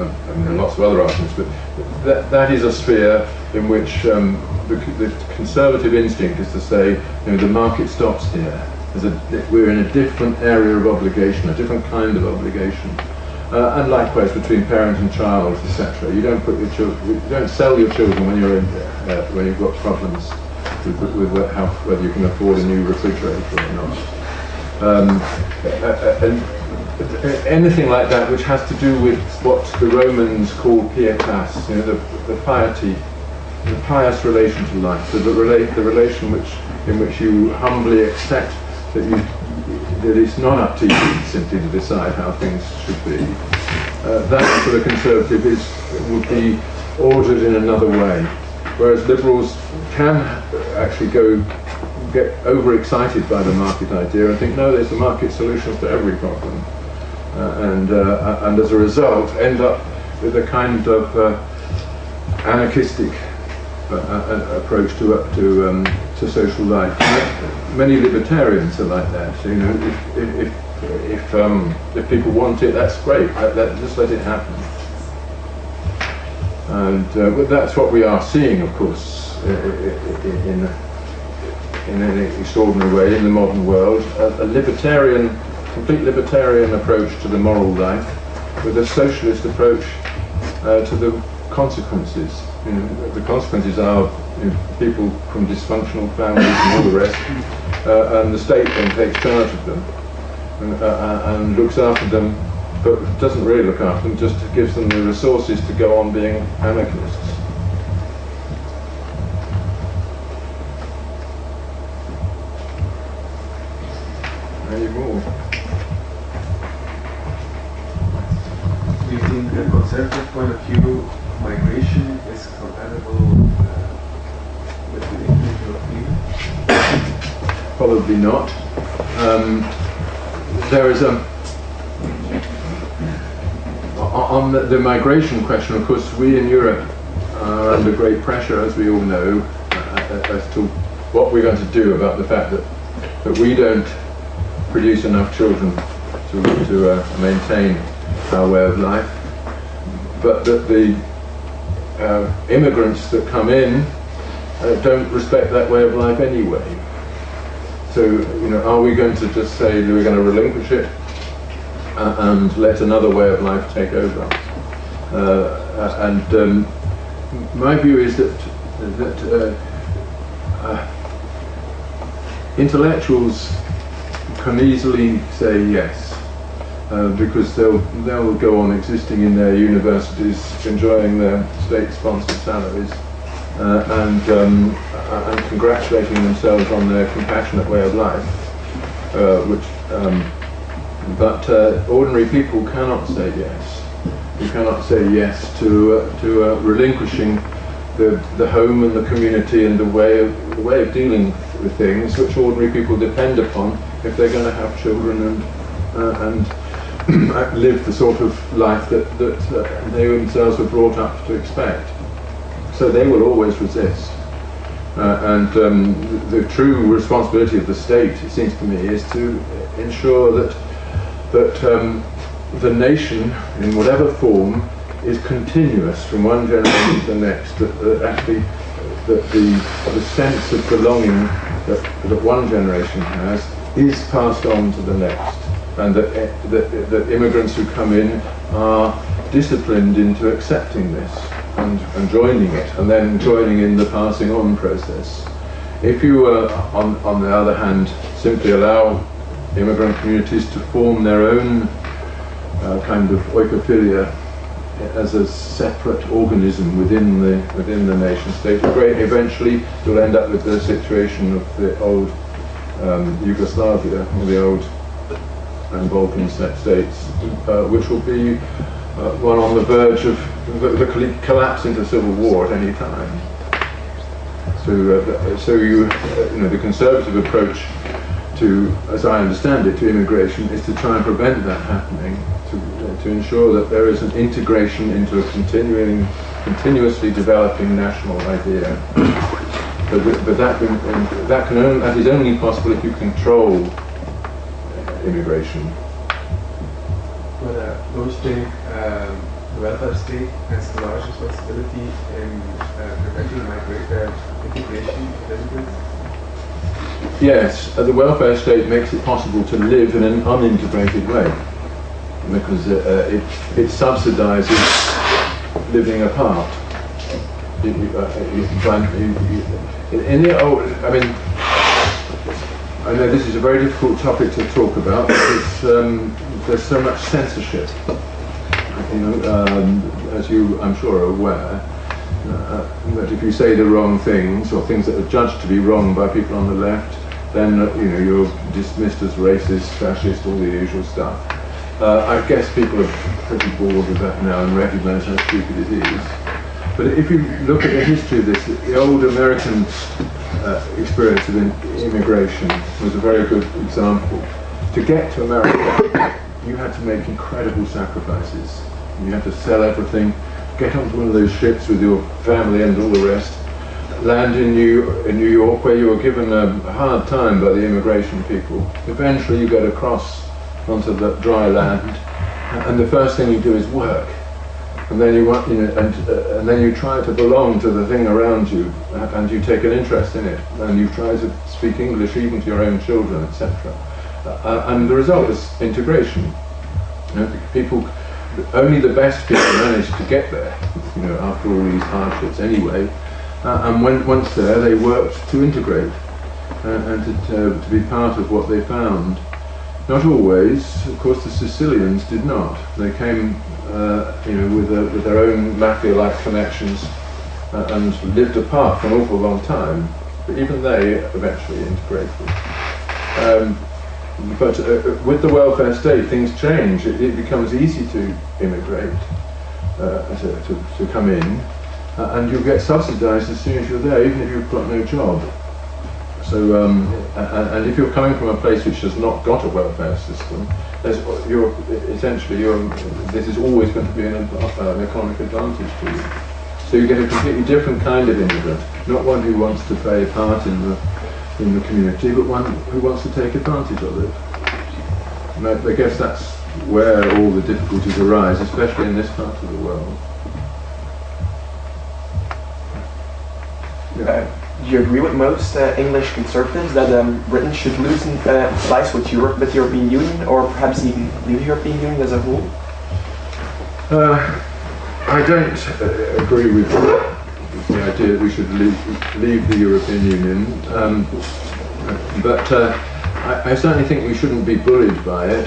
There are lots of other arguments, but that is a sphere in which the conservative instinct is to say, the market stops here. We're in a different area of obligation, a different kind of obligation. And likewise between parent and child, etc. You don't put your you don't sell your children when when you've got problems with whether you can afford a new refrigerator or not. And anything like that which has to do with what the Romans call pietas, the piety, the pious relation to life, the relation in which you humbly accept that it's not up to you simply to decide how things should be. That for the conservative would be ordered in another way, whereas liberals can actually get overexcited by the market idea and think, no, there's a market solution to every problem. And as a result end up with a kind of anarchistic approach to social life. Many libertarians are like that. If people want it, that's great. Just let it happen. And that's what we are seeing, of course, in an extraordinary way in the modern world. A complete libertarian approach to the moral life, with a socialist approach to the consequences. The consequences are people from dysfunctional families and all the rest, and the state then takes charge of them and looks after them but doesn't really look after them, just gives them the resources to go on being anarchists. Any more? Do you think, from a conservative point of view, migration is compatible with the individual freedom? Probably not. There is on the migration question, of course, we in Europe are under great pressure, as we all know, as to what we're going to do about the fact that we don't produce enough children to maintain our way of life, but that the immigrants that come in don't respect that way of life anyway. So, are we going to just say that we're going to relinquish it and let another way of life take over? My view is that intellectuals can easily say yes, because they'll go on existing in their universities, enjoying their state-sponsored salaries, and congratulating themselves on their compassionate way of life. But ordinary people cannot say yes. You cannot say yes to relinquishing the home and the community and the way of dealing with things which ordinary people depend upon if they're going to have children and live the sort of life that they themselves were brought up to expect. So they will always resist. The true responsibility of the state, it seems to me, is to ensure that the nation, in whatever form, is continuous from one generation to the next. That the sense of belonging that one generation has is passed on to the next, and that immigrants who come in are disciplined into accepting this and joining it, and then joining in the passing on process. If you, on the other hand, simply allow immigrant communities to form their own kind of oikophilia as a separate organism within the nation state, eventually you'll end up with the situation of the old Yugoslavia, or the old Balkan states, which will be one on the verge of the collapse into civil war at any time. So, the conservative approach to, as I understand it, to immigration is to try and prevent that happening, to ensure that there is an integration into a continuously developing national idea. But that is only possible if you control immigration. But don't you think the welfare state has a large responsibility in preventing integration of immigrants? Yes, the welfare state makes it possible to live in an unintegrated way, because it subsidizes living apart. I know this is a very difficult topic to talk about because there's so much censorship. As you, I'm sure, are aware, that if you say the wrong things, or things that are judged to be wrong by people on the left, then you're dismissed as racist, fascist, all the usual stuff. I guess people are pretty bored with that now and recognise how stupid it is. But if you look at the history of this, the old American experience of immigration was a very good example. To get to America, you had to make incredible sacrifices. You had to sell everything, get onto one of those ships with your family and all the rest, land in New York, where you were given a hard time by the immigration people. Eventually you get across onto the dry land, and the first thing you do is work. And then and then you try to belong to the thing around you, and you take an interest in it, and you try to speak English even to your own children, etc. And the result is integration. Only the best people manage to get there, after all these hardships anyway. And once there, they worked to integrate and to be part of what they found. Not always. Of course, the Sicilians did not. They came, with their own mafia-like connections and lived apart for an awful long time. But even they eventually integrated. But with the welfare state, things change. It becomes easy to immigrate, to come in, and you'll get subsidised as soon as you're there, even if you've got no job. So, and if you're coming from a place which has not got a welfare system, this is always going to be an economic advantage to you. So you get a completely different kind of immigrant, not one who wants to play a part in the community, but one who wants to take advantage of it. And I guess that's where all the difficulties arise, especially in this part of the world. Do you agree with most English conservatives that Britain should loosen ties with the European Union, or perhaps even leave the European Union as a whole? I don't agree with the idea that we should leave the European Union, but I certainly think we shouldn't be bullied by it.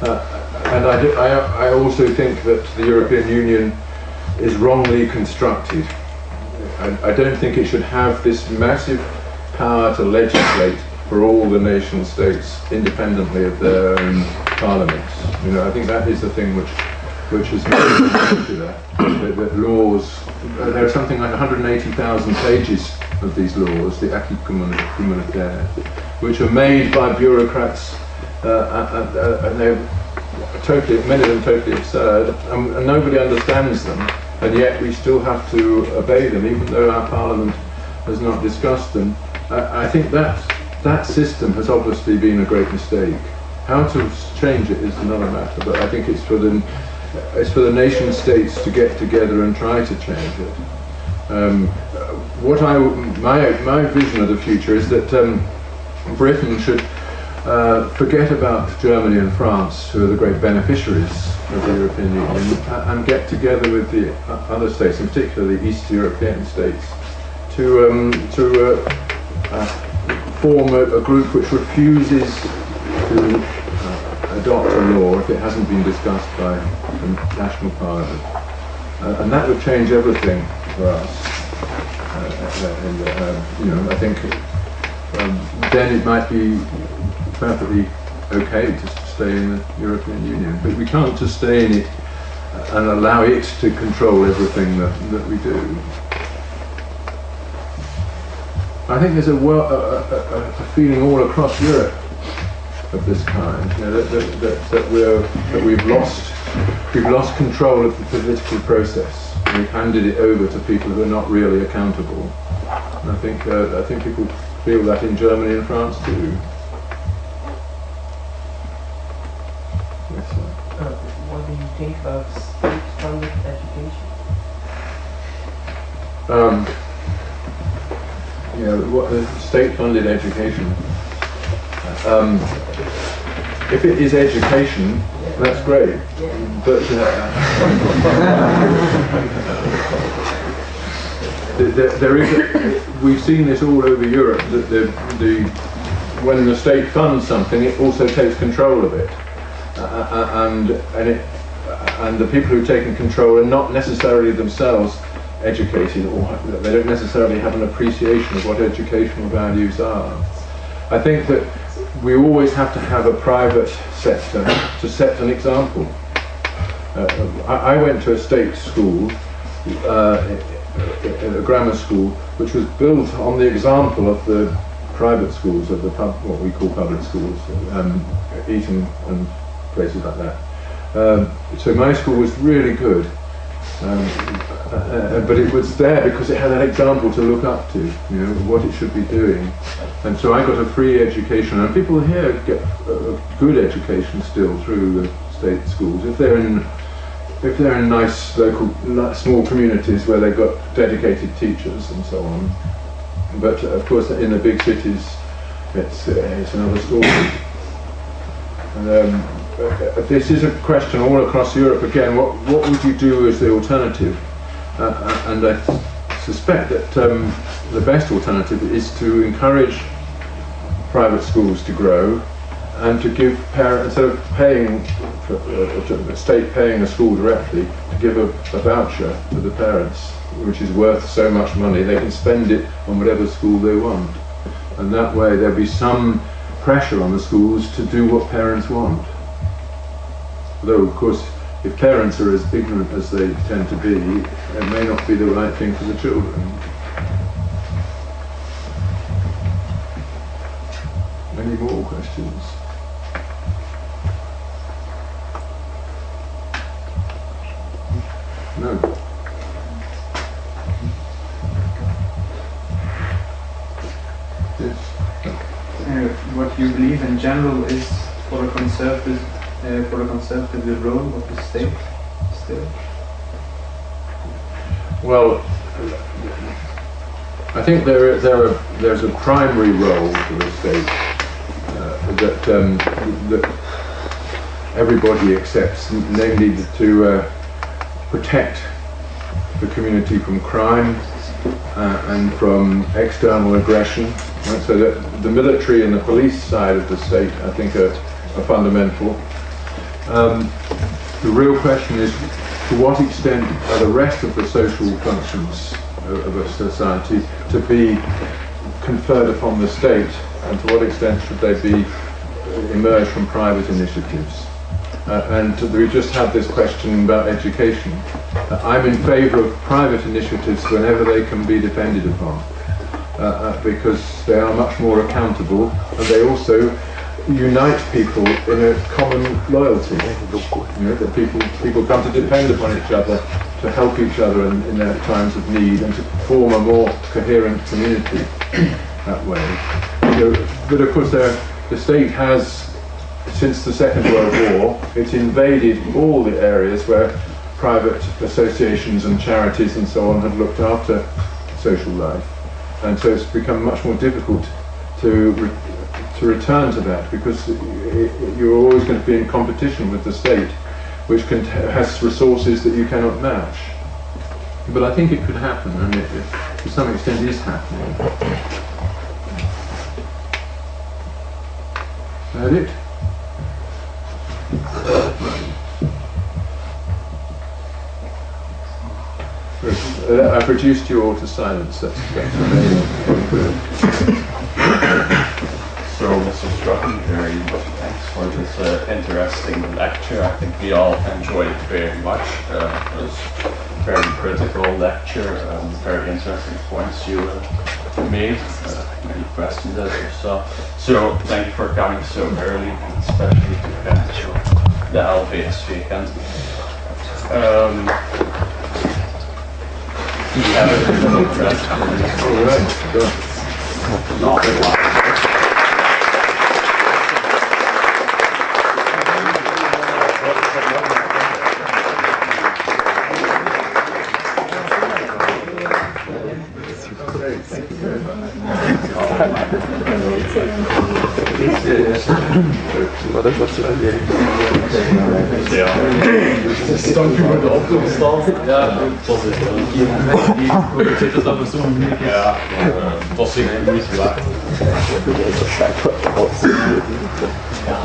And I also think that the European Union is wrongly constructed. I don't think it should have this massive power to legislate for all the nation states independently of their own parliaments. I think that is the thing which has made it popular. That laws, there are something like 180,000 pages of these laws, the acquis communautaire, which are made by bureaucrats, and they're many of them totally absurd, and nobody understands them. And yet we still have to obey them, even though our Parliament has not discussed them. I think that system has obviously been a great mistake. How to change it is another matter, but I think it's for the nation states to get together and try to change it. My vision of the future is that Britain should forget about Germany and France, who are the great beneficiaries of the European Union, and get together with the other states, in particular the East European states, to form a group which refuses to adopt a law if it hasn't been discussed by the national parliament. And that would change everything for us. I think then it might be perfectly okay to stay in the European Union, but we can't just stay in it and allow it to control everything that we do. I think there's a feeling all across Europe of this kind, that we've lost control of the political process. We've handed it over to people who are not really accountable. And I think people feel that in Germany and France too. What do you think about state-funded education? State-funded education. If it is education, that's great. But we've seen this all over Europe. That when the state funds something, it also takes control of it. And the people who are taking control are not necessarily themselves educated, or they don't necessarily have an appreciation of what educational values are. I think that we always have to have a private sector to set an example. I went to a state school, a grammar school, which was built on the example of the private schools, of what we call public schools, Eton and places like that. So my school was really good, but it was there because it had an example to look up to, what it should be doing. And so I got a free education, and people here get a good education still through the state schools if they're in nice local, small communities where they've got dedicated teachers and so on. But of course, in the big cities, it's another story. And this is a question all across Europe again. What would you do as the alternative? And I suspect that the best alternative is to encourage private schools to grow and to give parents, instead of paying, the state paying a school directly, to give a voucher to the parents, which is worth so much money, they can spend it on whatever school they want. And that way there'll be some pressure on the schools to do what parents want. Although, of course, if parents are as ignorant as they tend to be, it may not be the right thing for the children. Any more questions? No. Yes. What you believe in general is for a conservative the role of the state still? Well, I think there's a primary role for the state that everybody accepts, namely to protect the community from crime and from external aggression. Right? So that the military and the police side of the state, I think, are fundamental. The real question is, to what extent are the rest of the social functions of a society to be conferred upon the state, and to what extent should they be emerge from private initiatives? And we just had this question about education. I'm in favour of private initiatives whenever they can be depended upon, because they are much more accountable, and they also unite people in a common loyalty. You know, that people come to depend upon each other, to help each other in their times of need, and to form a more coherent community that way. So, but of course, the state has, since the Second World War, it's invaded all the areas where private associations and charities and so on have looked after social life, and so it's become much more difficult to return to that, because you're always going to be in competition with the state, which has resources that you cannot match. But I think it could happen, and it to some extent is happening. Is that it? I've reduced you all to silence. That's amazing. So, Mr. Scruton, very much thanks for this interesting lecture. I think we all enjoyed it very much. It was a very critical lecture, very interesting points you made, many questions as you saw. So, thank you for coming so early, and especially to finish the LVS weekend. Do you have any questions? Not a lot. Wat is dat zo? Ja. Dank u voor de opkomst. Ja, tot het. Zit het dan zo? Ja, tot zeker niet waard. Ja.